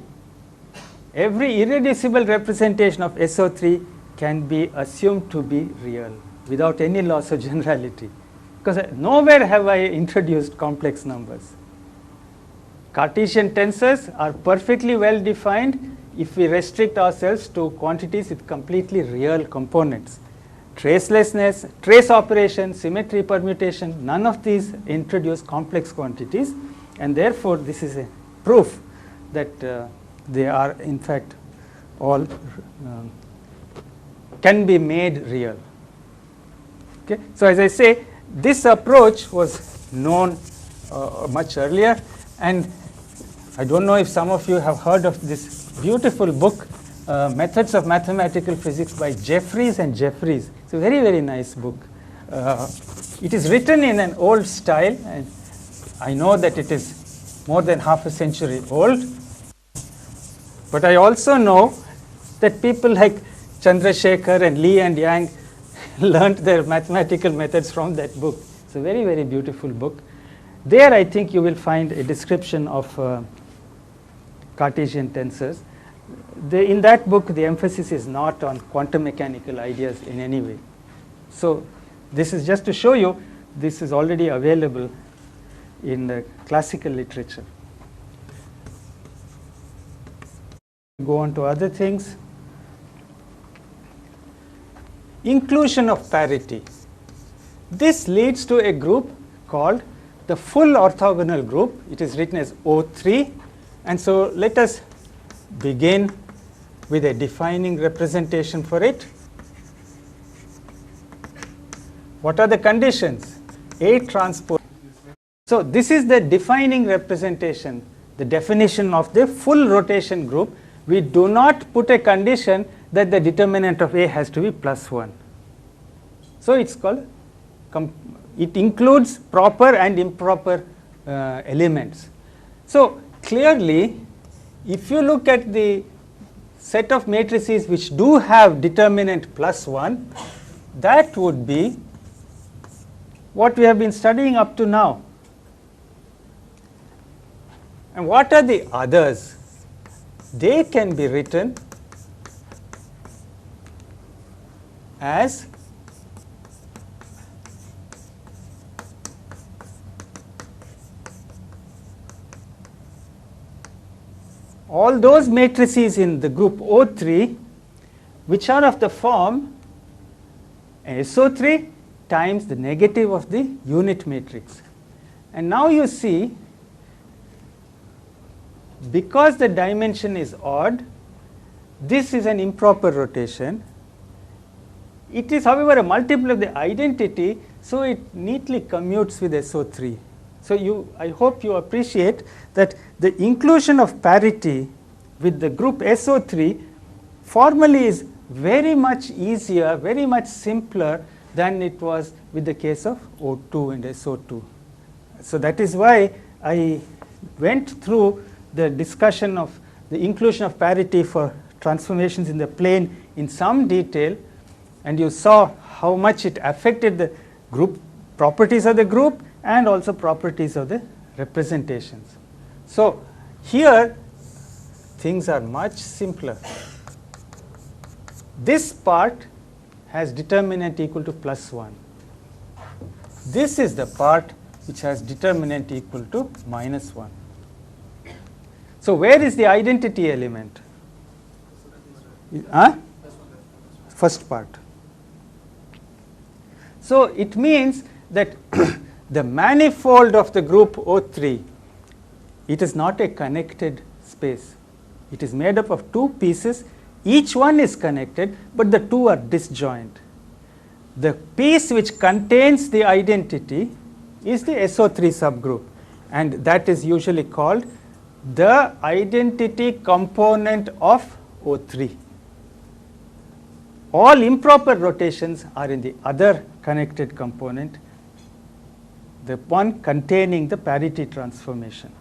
every irreducible representation of SO3 can be assumed to be real without any loss of generality, because nowhere have I introduced complex numbers. Cartesian tensors are perfectly well defined if we restrict ourselves to quantities with completely real components. Tracelessness, trace operation, symmetry permutation, none of these introduce complex quantities, and therefore this is a proof that they are in fact all can be made real. Okay? So as I say, this approach was known much earlier, and I don't know if some of you have heard of this beautiful book, Methods of Mathematical Physics by Jeffries and Jeffries. It's a very, very nice book. It is written in an old style, and I know that it is more than half a century old. But I also know that people like Chandrasekhar and Lee and Yang learned their mathematical methods from that book. It's a very, very beautiful book. There I think you will find a description of Cartesian tensors. In that book, the emphasis is not on quantum mechanical ideas in any way. So this is just to show you this is already available in the classical literature. Go on to other things. Inclusion of parity. This leads to a group called the full orthogonal group. It is written as O3. And so let us begin with a defining representation for it. What are the conditions? A transpose. So this is the defining representation, the definition of the full rotation group. We do not put a condition that the determinant of A has to be plus 1. So it's called, it includes proper and improper elements. So clearly, if you look at the set of matrices which do have determinant plus 1, that would be what we have been studying up to now. And what are the others? They can be written as all those matrices in the group O3 which are of the form SO3 times the negative of the unit matrix. And now you see, because the dimension is odd, this is an improper rotation. It is, however, a multiple of the identity, so it neatly commutes with SO3. So I hope you appreciate that the inclusion of parity with the group SO3 formally is very much easier, very much simpler than it was with the case of O2 and SO2. So that is why I went through the discussion of the inclusion of parity for transformations in the plane in some detail, and you saw how much it affected the group properties of the group and also properties of the representations. So here things are much simpler. This part has determinant equal to +1. This is the part which has determinant equal to -1. So where is the identity element? First part. So it means that the manifold of the group O3, it is not a connected space. It is made up of two pieces. Each one is connected, but the two are disjoint. The piece which contains the identity is the SO3 subgroup, and that is usually called the identity component of O3. All improper rotations are in the other connected component, the one containing the parity transformation.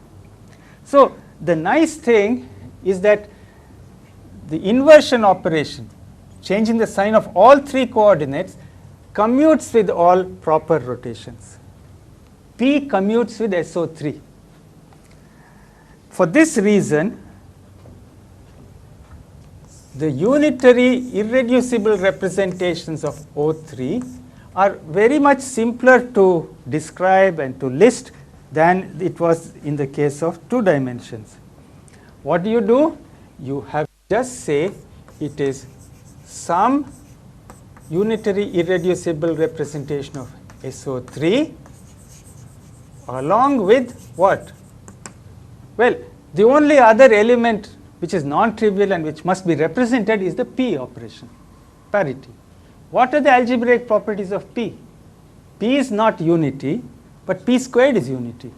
So the nice thing is that the inversion operation, changing the sign of all three coordinates, commutes with all proper rotations. P commutes with SO3. For this reason, the unitary irreducible representations of O3 are very much simpler to describe and to list than it was in the case of 2 dimensions. What do? You have just say it is some unitary irreducible representation of SO3 along with what? Well, the only other element which is non-trivial and which must be represented is the P operation, parity. What are the algebraic properties of P? P is not unity, but P squared is unity.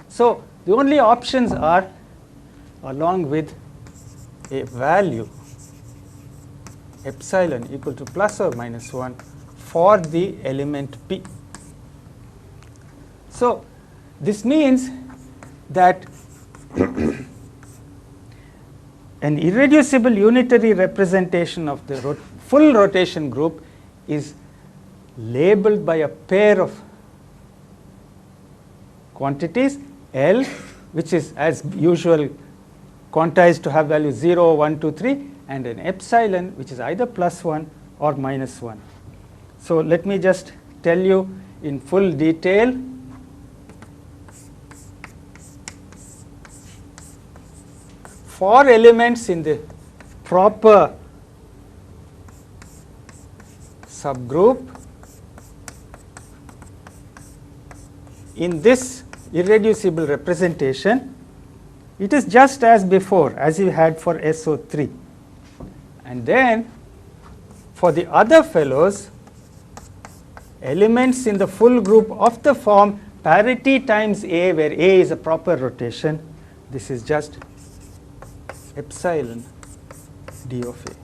So the only options are along with a value epsilon equal to plus or minus 1 for the element P. So this means that an irreducible unitary representation of the full rotation group is labeled by a pair of quantities L, which is as usual quantized to have value 0, 1, 2, 3, and an epsilon which is either +1 or -1. So let me just tell you in full detail. For elements in the proper subgroup in this irreducible representation, it is just as before, as you had for SO3. And then for the other fellows, elements in the full group of the form parity times A, where A is a proper rotation, this is just epsilon d of A.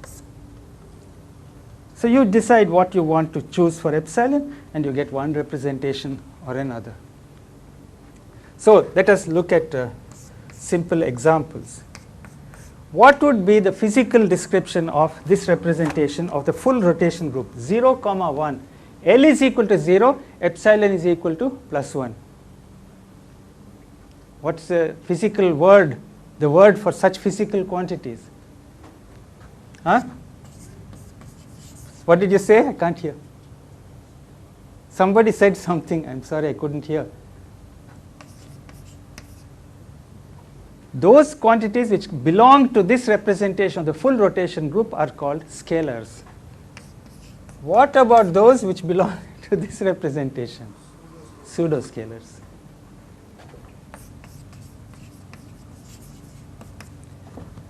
So you decide what you want to choose for epsilon, and you get one representation or another. So let us look at simple examples. What would be the physical description of this representation of the full rotation group? 0, 1. L is equal to 0, epsilon is equal to +1. What's the physical word, the word for such physical quantities? What did you say? I can't hear. Somebody said something. I'm sorry, I couldn't hear. Those quantities which belong to this representation of the full rotation group are called scalars. What about those which belong to this representation? Pseudoscalars.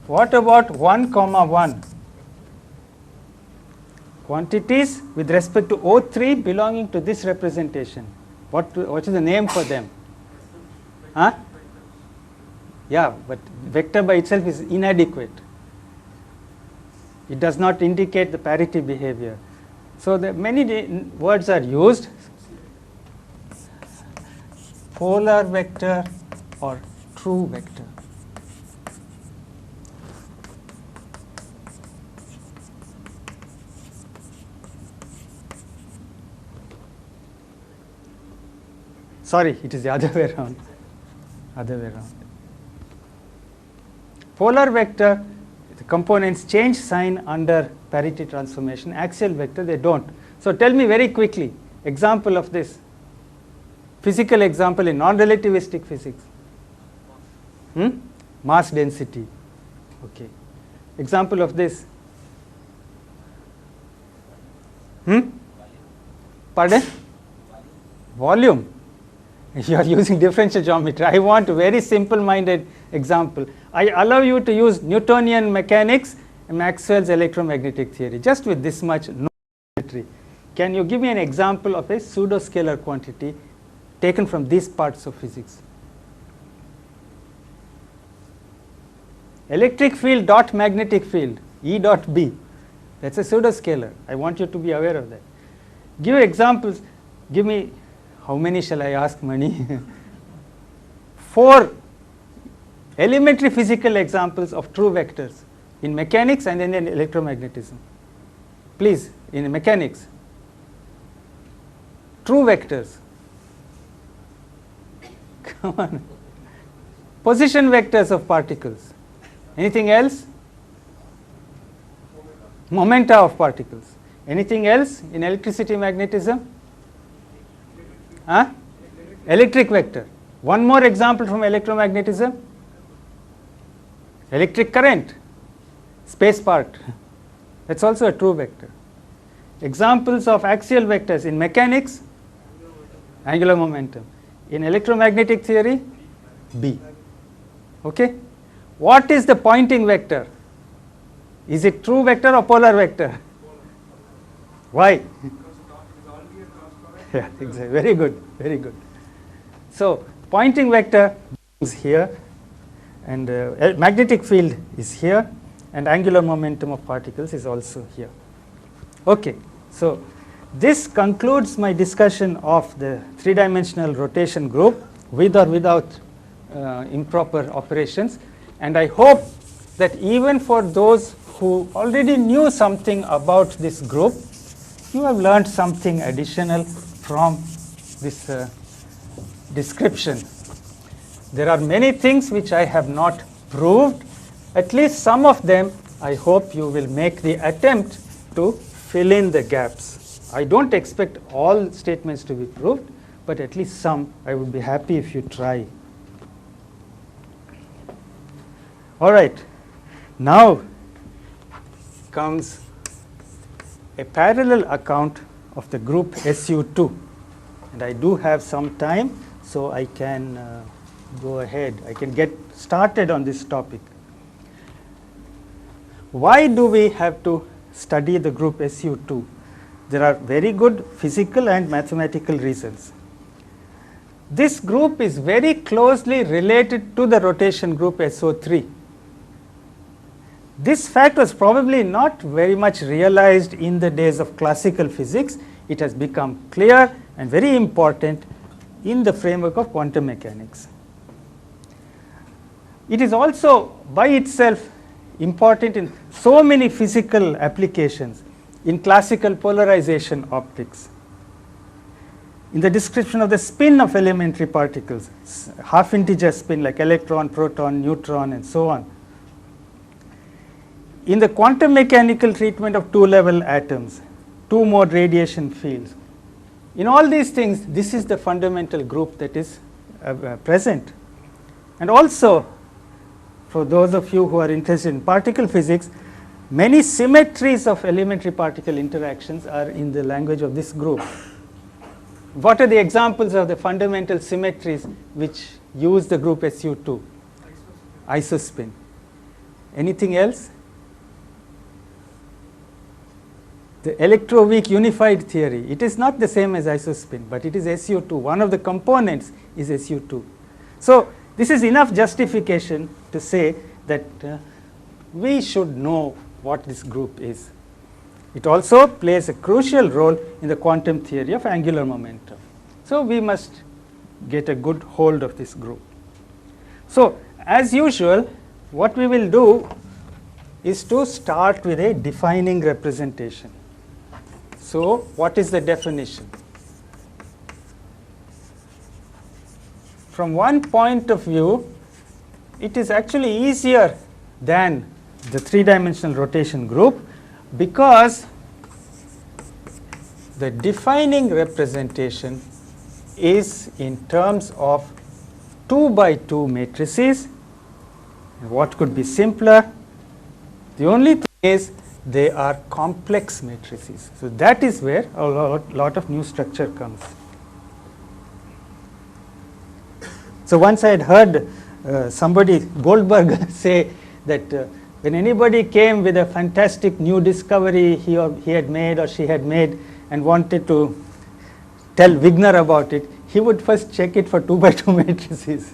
What about 1, 1? Quantities with respect to O3 belonging to this representation. What is the name for them? Yeah, but vector by itself is inadequate. It does not indicate the parity behavior. So many words are used. Polar vector or true vector. sorry, it is the other way around. Other way around. Polar vector, the components change sign under parity transformation. Axial vector, they don't. So tell me very quickly, example of this. Physical example in non-relativistic physics. Mass density. Okay. Example of this. Pardon? Volume. You are using differential geometry. I want a very simple-minded example. I allow you to use Newtonian mechanics and Maxwell's electromagnetic theory, just with this much geometry. Can you give me an example of a pseudoscalar quantity taken from these parts of physics? Electric field dot magnetic field, E dot B. That's a pseudoscalar. I want you to be aware of that. Give examples. Give me, how many shall I ask, Mani? 4 elementary physical examples of true vectors in mechanics and in electromagnetism. Please, in mechanics. True vectors. Come on. Position vectors of particles. Anything else? Momenta of particles. Anything else in electricity, magnetism? Electric vector. One more example from electromagnetism. Electric current. Space part. That's also a true vector. Examples of axial vectors in mechanics? Angular momentum. In electromagnetic theory? B. Okay? What is the Poynting vector? Is it true vector or polar vector? Why? Yeah, exactly. Very good, very good. So Poynting vector is here, and magnetic field is here, and angular momentum of particles is also here. Okay, so this concludes my discussion of the three-dimensional rotation group with or without improper operations, and I hope that even for those who already knew something about this group, you have learned something additional from this description. There are many things which I have not proved. At least some of them I hope you will make the attempt to fill in the gaps. I don't expect all statements to be proved, but at least some I would be happy if you try. All right, now comes a parallel account of the group SU2, and I do have some time, so I can go ahead. I can get started on this topic. Why do we have to study the group SU2? There are very good physical and mathematical reasons. This group is very closely related to the rotation group SO3. This fact was probably not very much realized in the days of classical physics. It has become clear and very important in the framework of quantum mechanics. It is also by itself important in so many physical applications, in classical polarization optics, in the description of the spin of elementary particles, half integer spin like electron, proton, neutron, and so on. In the quantum mechanical treatment of two-level atoms, two-mode radiation fields. In all these things, this is the fundamental group that is present. And also, for those of you who are interested in particle physics, many symmetries of elementary particle interactions are in the language of this group. What are the examples of the fundamental symmetries which use the group SU2? Isospin. Anything else? The electroweak unified theory. It is not the same as isospin, but it is SU2. One of the components is SU2. So this is enough justification to say that we should know what this group is. It also plays a crucial role in the quantum theory of angular momentum. So we must get a good hold of this group. So as usual, what we will do is to start with a defining representation. So what is the definition? from one point of view, it is actually easier than the three-dimensional rotation group, because the defining representation is in terms of 2 by 2 matrices. What could be simpler? The only thing is they are complex matrices. So that is where a lot of new structure comes. So once I had heard somebody, Goldberg, say that when anybody came with a fantastic new discovery he had made or she had made and wanted to tell Wigner about it, he would first check it for 2 by 2 matrices.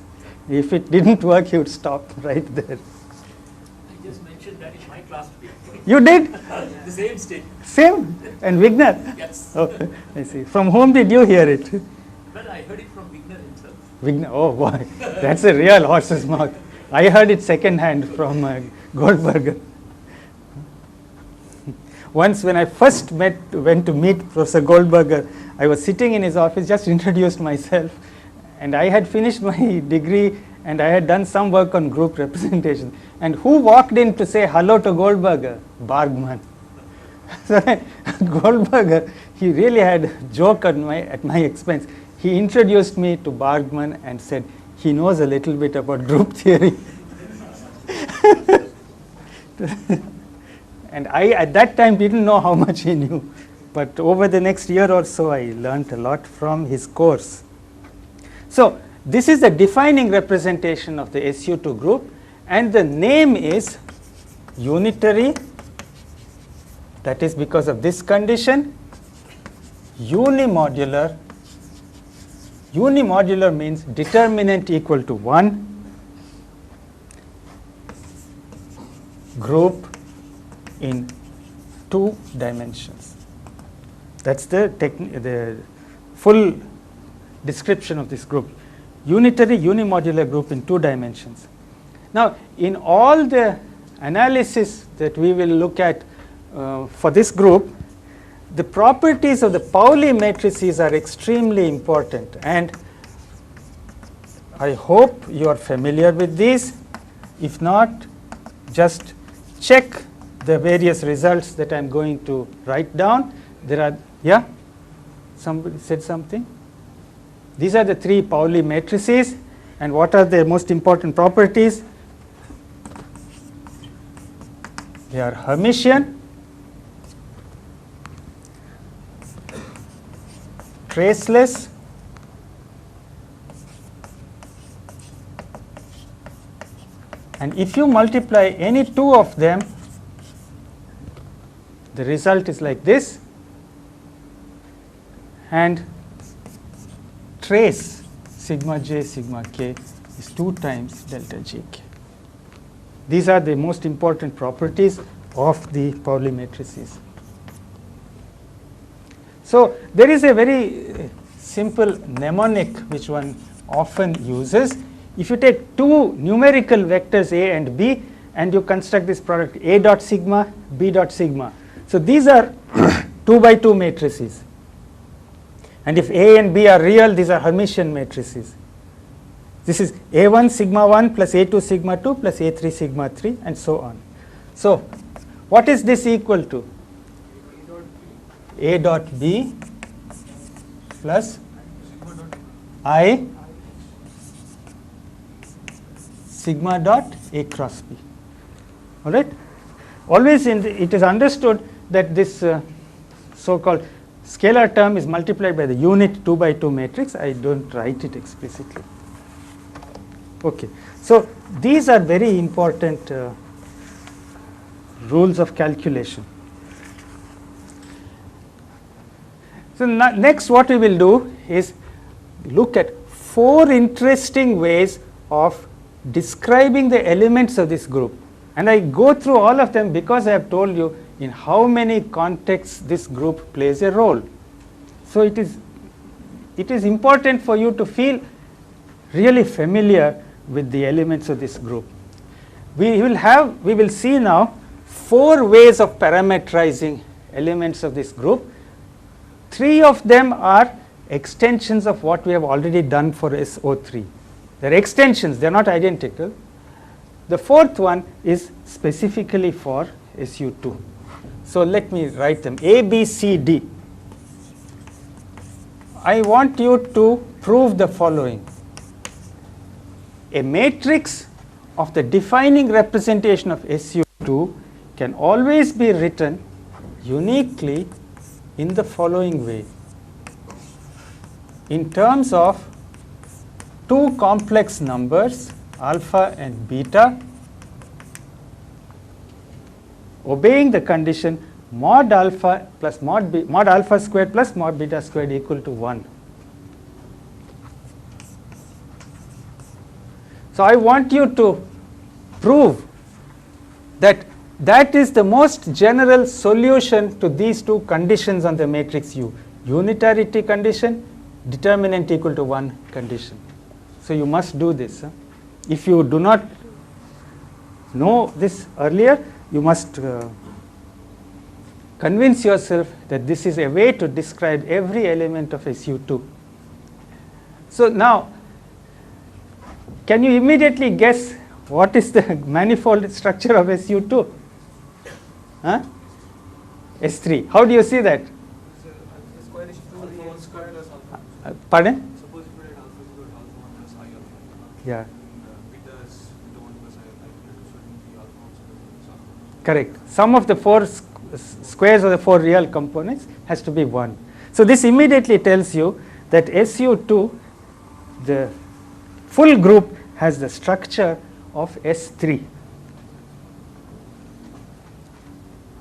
If it didn't work, he would stop right there. I just mentioned that in my class today. You did? The same statement. Same? And Wigner? Yes. Oh, I see. From whom did you hear it? Well, I heard it from Wigner himself. Wigner, oh boy, that's a real horse's mouth. I heard it second hand from Goldberger. Once when I first went to meet Professor Goldberger, I was sitting in his office, just introduced myself, and I had finished my degree and I had done some work on group representation. And who walked in to say hello to Goldberger? Bargman. So Goldberger, he really had a joke at my expense. He introduced me to Bargman and said he knows a little bit about group theory. And I, at that time, didn't know how much he knew. But over the next year or so, I learned a lot from his course. So this is the defining representation of the SU2 group, and the name is unitary. That is because of this condition. Unimodular. Unimodular means determinant equal to 1, group in 2 dimensions. That's the full description of this group. Unitary unimodular group in 2 dimensions. Now, in all the analysis that we will look at for this group, the properties of the Pauli matrices are extremely important, and I hope you are familiar with these. If not, just check the various results that I am going to write down. There are, yeah? Somebody said something? These are the 3 Pauli matrices, and what are their most important properties? They are Hermitian, traceless, and if you multiply any 2 of them, the result is like this, and trace sigma j sigma k is 2 times delta jk. These are the most important properties of the Pauli matrices. So there is a very simple mnemonic which one often uses. If you take 2 numerical vectors a and b and you construct this product a dot sigma, b dot sigma. So these are 2 by 2 matrices. And if a and b are real, these are Hermitian matrices. This is a1 sigma 1 plus a2 sigma 2 plus a3 sigma 3 and so on. So what is this equal to? A dot b plus I sigma dot a cross b. All right. Always it is understood that this so-called scalar term is multiplied by the unit 2 by 2 matrix. I don't write it explicitly. Okay. So these are very important rules of calculation. So next what we will do is look at 4 interesting ways of describing the elements of this group. And I go through all of them because I have told you in how many contexts this group plays a role. So it is important for you to feel really familiar with the elements of this group. We will see now 4 ways of parametrizing elements of this group. 3 of them are extensions of what we have already done for SO3. They're extensions, they're not identical. The fourth one is specifically for SU2. So let me write them. A, B, C, D. I want you to prove the following. A matrix of the defining representation of SU2 can always be written uniquely in the following way. In terms of two complex numbers, alpha and beta, obeying the condition mod alpha plus mod alpha squared plus mod beta squared equal to 1. So I want you to prove that that is the most general solution to these two conditions on the matrix U. Unitarity condition, determinant equal to 1 condition. So you must do this. If you do not know this earlier, you must convince yourself that this is a way to describe every element of SU2. So now, can you immediately guess what is the manifold structure of SU2? Huh? S3. How do you see that? The square is 2 real squared or something. Pardon? Suppose if you write alpha is equal to alpha 1 plus I alpha. Yeah. Beta is beta 1 plus I alpha. So it will be alpha 1 plus alpha. Correct. Sum of the four squares of the four real components has to be 1. So this immediately tells you that SU2, the full group, has the structure of S3.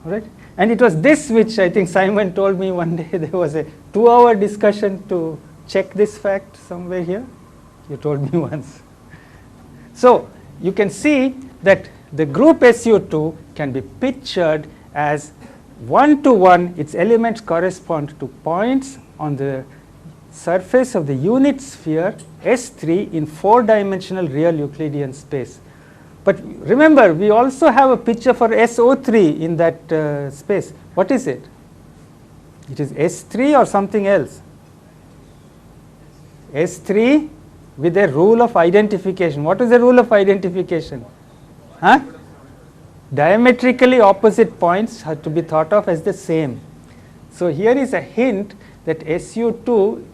All right? And it was this which I think Simon told me one day. There was a 2-hour discussion to check this fact somewhere here. You told me once. So you can see that the group SU2 can be pictured as 1 to 1. Its elements correspond to points on the surface of the unit sphere S3 in 4-dimensional real Euclidean space. But remember, we also have a picture for SO3 in that space. What is it? It is S3 or something else? S3 with a rule of identification. What is the rule of identification? Huh? Diametrically opposite points have to be thought of as the same. So here is a hint that SU2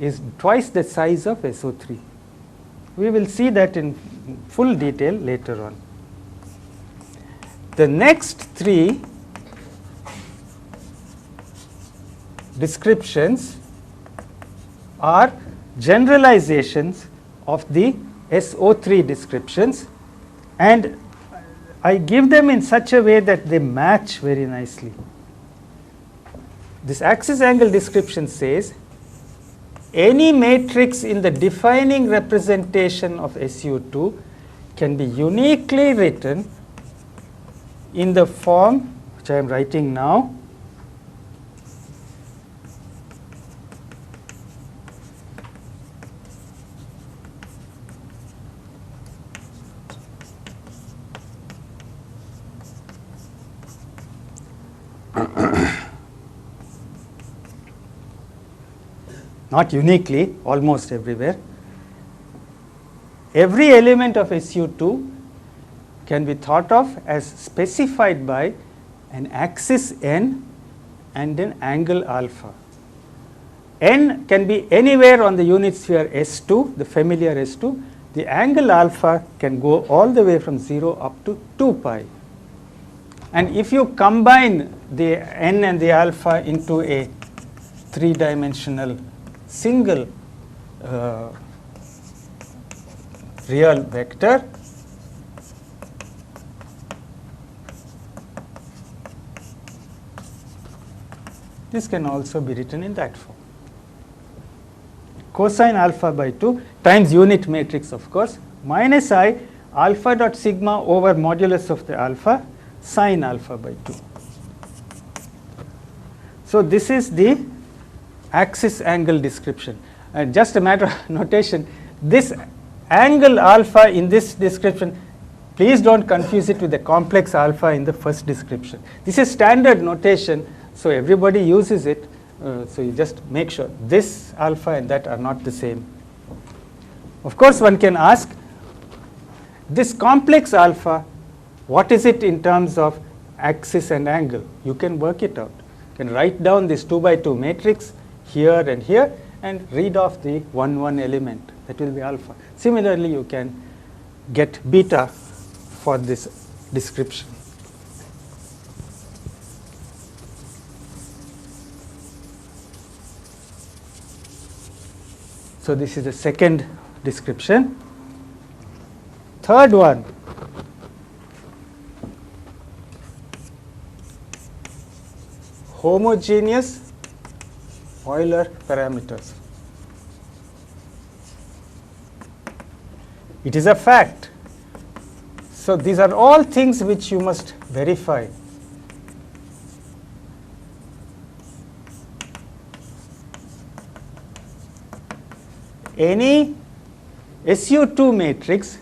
is twice the size of SO3. We will see that in full detail later on. The next 3 descriptions are generalizations of the SO3 descriptions, and I give them in such a way that they match very nicely. This axis angle description says any matrix in the defining representation of SU2 can be uniquely written in the form which I am writing now. Not uniquely, almost everywhere. Every element of SU2 can be thought of as specified by an axis n and an angle alpha. N can be anywhere on the unit sphere S2, the familiar S2. The angle alpha can go all the way from 0 up to 2 pi. And if you combine the n and the alpha into a 3-dimensional single real vector, this can also be written in that form. Cosine alpha by 2 times unit matrix, of course, minus I alpha dot sigma over modulus of the alpha sine alpha by 2. So this is the axis angle description. Just a matter of notation, this angle alpha in this description, please don't confuse it with the complex alpha in the first description. This is standard notation, so everybody uses it. So you just make sure this alpha and that are not the same. Of course, one can ask, this complex alpha, what is it in terms of axis and angle? You can work it out. You can write down this 2 by 2 matrix here and here and read off the 1, 1 element. That will be alpha. Similarly, you can get beta for this description. So this is the second description. Third one, homogeneous Euler parameters. It is a fact. So these are all things which you must verify. Any SU2 matrix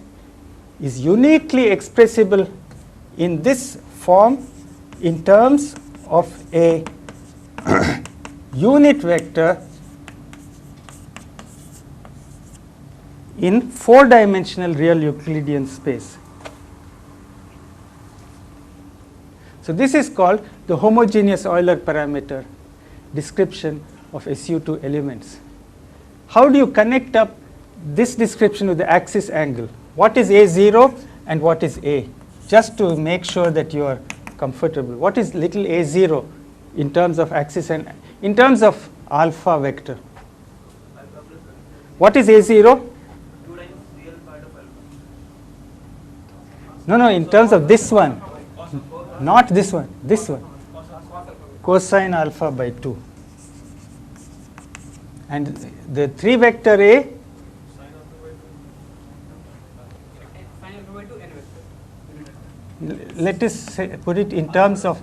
is uniquely expressible in this form in terms of a unit vector in 4-dimensional real Euclidean space. So this is called the homogeneous Euler parameter description of SU2 elements. How do you connect up this description with the axis angle? What is A0 and what is A? Just to make sure that you are comfortable. What is little A0 in terms of axis and in terms of alpha vector? What is A0? No, in terms of this one. Not this one, this one. Cosine alpha by 2. And the 3 vector A, let us say, put it in terms of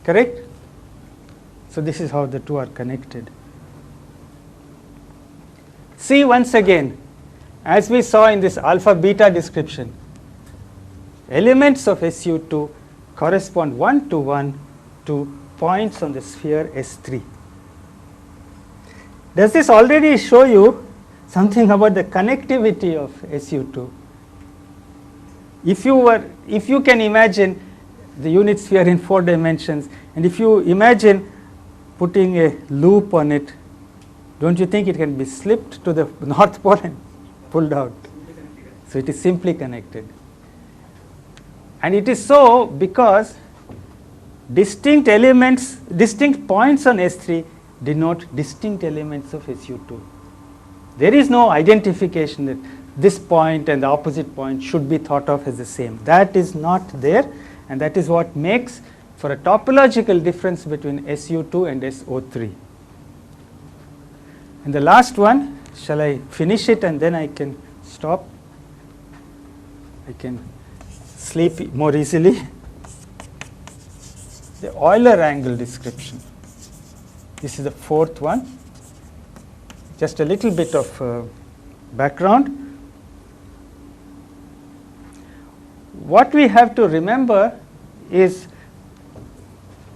correct? So this is how the two are connected. See once again, as we saw in this alpha beta description, elements of SU2 correspond 1 to 1 to points on the sphere S3. Does this already show you something about the connectivity of SU2? If you can imagine the unit sphere in 4 dimensions, and if you imagine putting a loop on it, don't you think it can be slipped to the north pole and pulled out? So it is simply connected. And it is so because distinct elements, distinct points on S3 denote distinct elements of SU2. There is no identification that this point and the opposite point should be thought of as the same. That is not there, and that is what makes for a topological difference between SU2 and SO3. And the last one, shall I finish it and then I can stop? I can sleep more easily. The Euler angle description. This is the fourth one. Just a little bit of background. What we have to remember is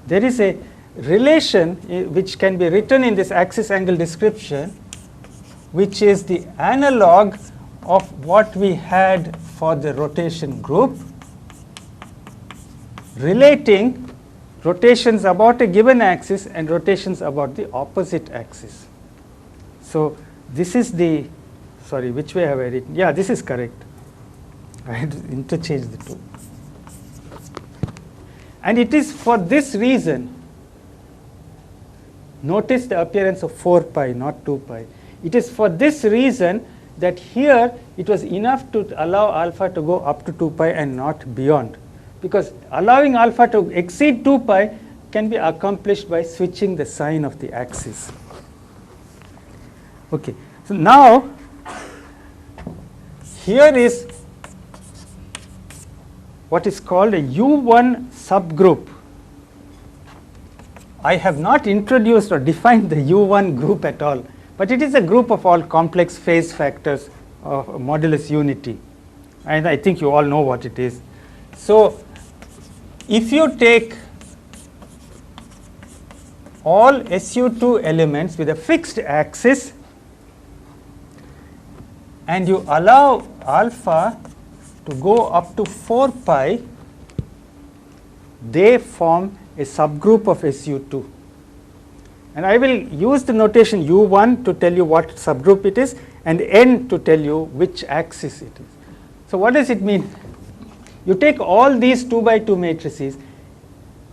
there is a relation which can be written in this axis angle description, which is the analog of what we had for the rotation group, relating rotations about a given axis and rotations about the opposite axis. So this is the, sorry, which way have I written? Yeah, this is correct. I had to interchange the two. And it is for this reason, notice the appearance of 4 pi, not 2 pi. It is for this reason that here it was enough to allow alpha to go up to 2 pi and not beyond. Because allowing alpha to exceed 2 pi can be accomplished by switching the sign of the axis. Okay, so now here is what is called a U1 subgroup. I have not introduced or defined the U1 group at all, but it is a group of all complex phase factors of modulus unity, and I think you all know what it is. So if you take all SU2 elements with a fixed axis, and you allow alpha to go up to 4 pi, they form a subgroup of SU2. And I will use the notation U1 to tell you what subgroup it is, and N to tell you which axis it is. So what does it mean? You take all these 2 by 2 matrices,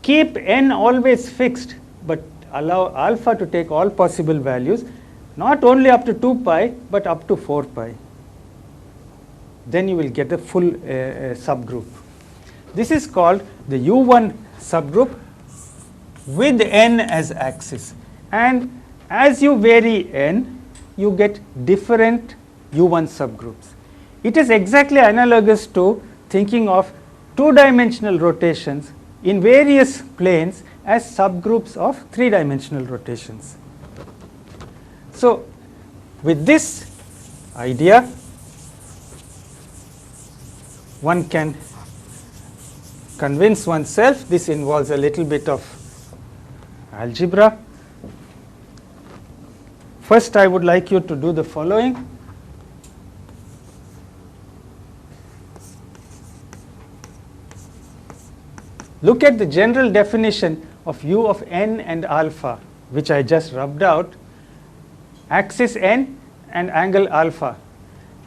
keep N always fixed, but allow alpha to take all possible values, not only up to 2 pi, but up to 4 pi. Then you will get a full subgroup. This is called the U1 subgroup with N as axis. And as you vary N, you get different U1 subgroups. It is exactly analogous to thinking of two-dimensional rotations in various planes as subgroups of three-dimensional rotations. So with this idea, one can convince oneself. This involves a little bit of algebra. First, I would like you to do the following. Look at the general definition of U of n and alpha, which I just rubbed out, axis n and angle alpha,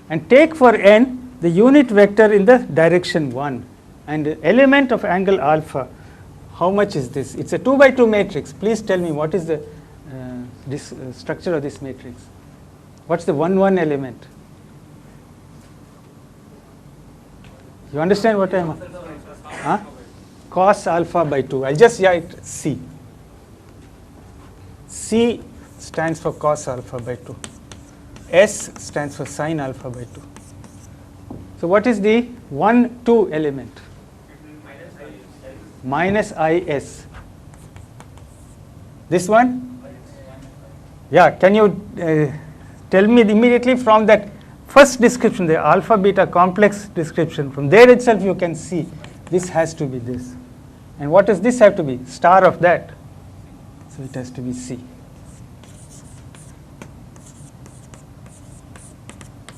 and take for n the unit vector in the direction 1 and the element of angle alpha. How much is this? It's a 2 by 2 matrix. Please tell me what is the structure of this matrix. What's the 1 1 element? You understand what I'm? Huh? Cos alpha by 2. I'll just write C. C stands for cos alpha by 2. S stands for sin alpha by 2. So what is the 1 2 element? Minus IS. This one? Yeah, can you tell me immediately from that first description, the alpha beta complex description, from there itself you can see this has to be this. And what does this have to be? Star of that. So it has to be C.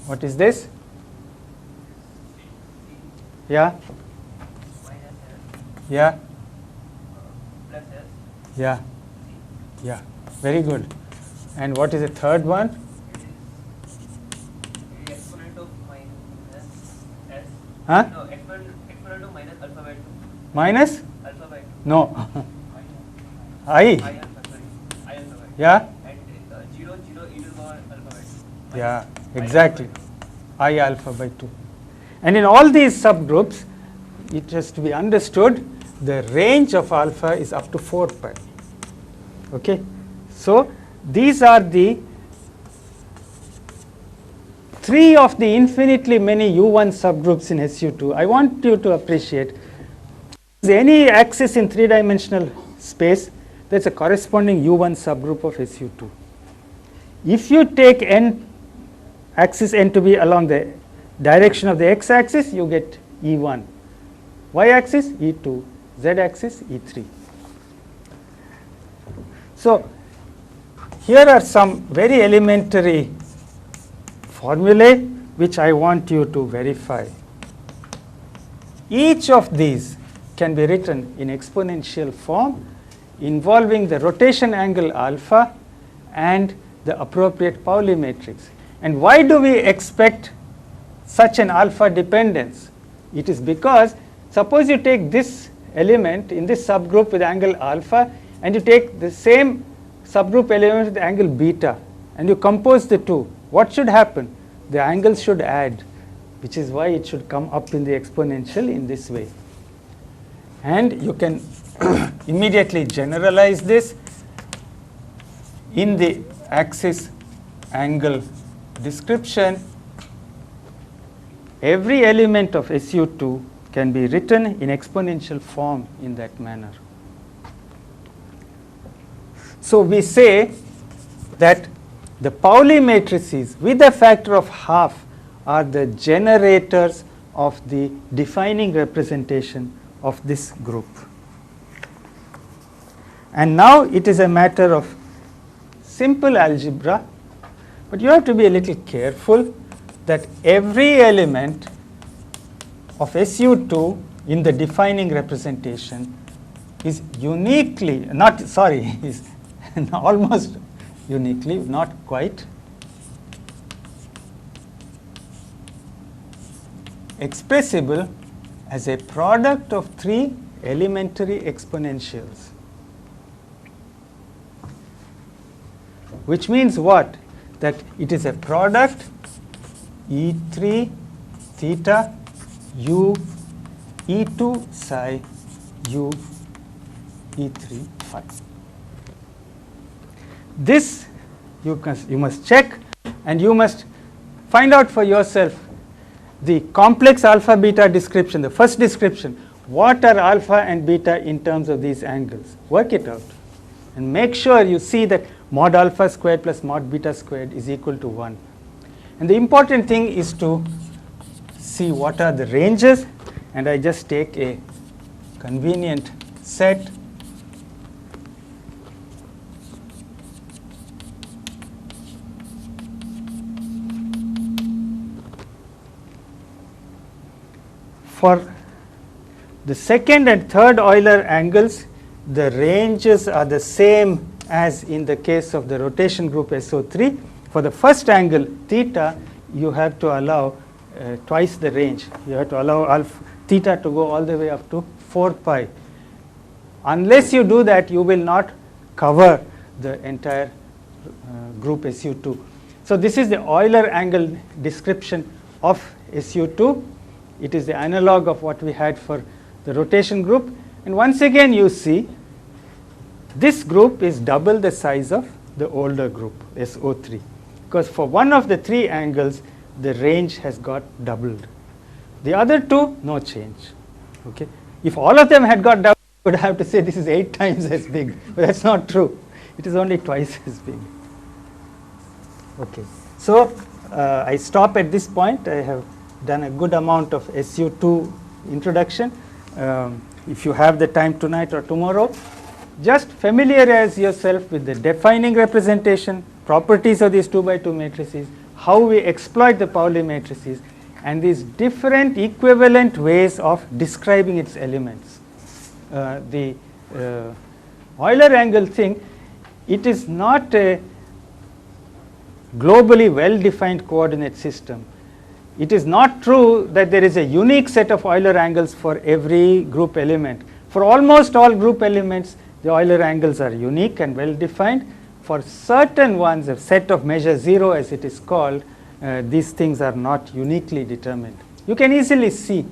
What is this? Yeah? Yeah? Yeah. Yeah. Very good. And what is the third one? Exponent of minus S. Huh? No, exponent of minus alpha by 2. Minus? Alpha by 2. No. I. I alpha, sorry. I alpha by 2. Yeah? And 0 0 e to the power alpha by 2. Yeah, exactly. I alpha by 2. And in all these subgroups, it has to be understood the range of alpha is up to 4 pi. Okay? So these are the 3 of the infinitely many U1 subgroups in SU2. I want you to appreciate any axis in 3-dimensional space, there's a corresponding U1 subgroup of SU2. If you take n axis n to be along the direction of the x-axis, you get E1. Y-axis E2, z-axis E3. So here are some very elementary formulae which I want you to verify. Each of these can be written in exponential form involving the rotation angle alpha and the appropriate Pauli matrix. And why do we expect such an alpha dependence? It is because suppose you take this element in this subgroup with angle alpha and you take the same subgroup element with angle beta and you compose the two. What should happen? The angles should add, which is why it should come up in the exponential in this way. And you can immediately generalize this in the axis angle description. Every element of SU2 can be written in exponential form in that manner. So we say that the Pauli matrices with a factor of half are the generators of the defining representation of this group. And now it is a matter of simple algebra, but you have to be a little careful that every element of SU2 in the defining representation is uniquely, not, sorry, is almost uniquely, not quite, expressible as a product of 3 elementary exponentials. Which means what? That it is a product E3 theta u E2 psi u E3 phi. This you must check, and you must find out for yourself the complex alpha beta description, the first description. What are alpha and beta in terms of these angles? Work it out and make sure you see that mod alpha squared plus mod beta squared is equal to 1. And the important thing is to see what are the ranges, and I just take a convenient set for the second and third Euler angles. The ranges are the same as in the case of the rotation group SO3. For the first angle theta, you have to allow twice the range. You have to allow alpha theta to go all the way up to 4 pi. Unless you do that, you will not cover the entire group SU2. So this is the Euler angle description of SU2. It is the analog of what we had for the rotation group. And once again you see this group is double the size of the older group SO3, because for one of the 3 angles the range has got doubled. The other 2, no change. Okay. If all of them had got doubled, you would have to say this is 8 times as big, but that's not true. It is only twice as big. Okay. So I stop at this point. I have done a good amount of SU2 introduction. If you have the time tonight or tomorrow, just familiarize yourself with the defining representation, properties of these 2 by 2 matrices, how we exploit the Pauli matrices, and these different equivalent ways of describing its elements. The Euler angle thing, it is not a globally well-defined coordinate system. It is not true that there is a unique set of Euler angles for every group element. For almost all group elements, the Euler angles are unique and well defined. For certain ones, a set of measure 0 as it is called, these things are not uniquely determined. You can easily see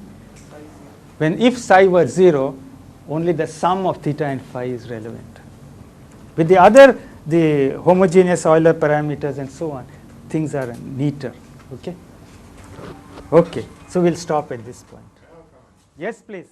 when if psi were 0, only the sum of theta and phi is relevant. With the other, the homogeneous Euler parameters and so on, things are neater. Okay. Okay, so we'll stop at this point. Yes, please.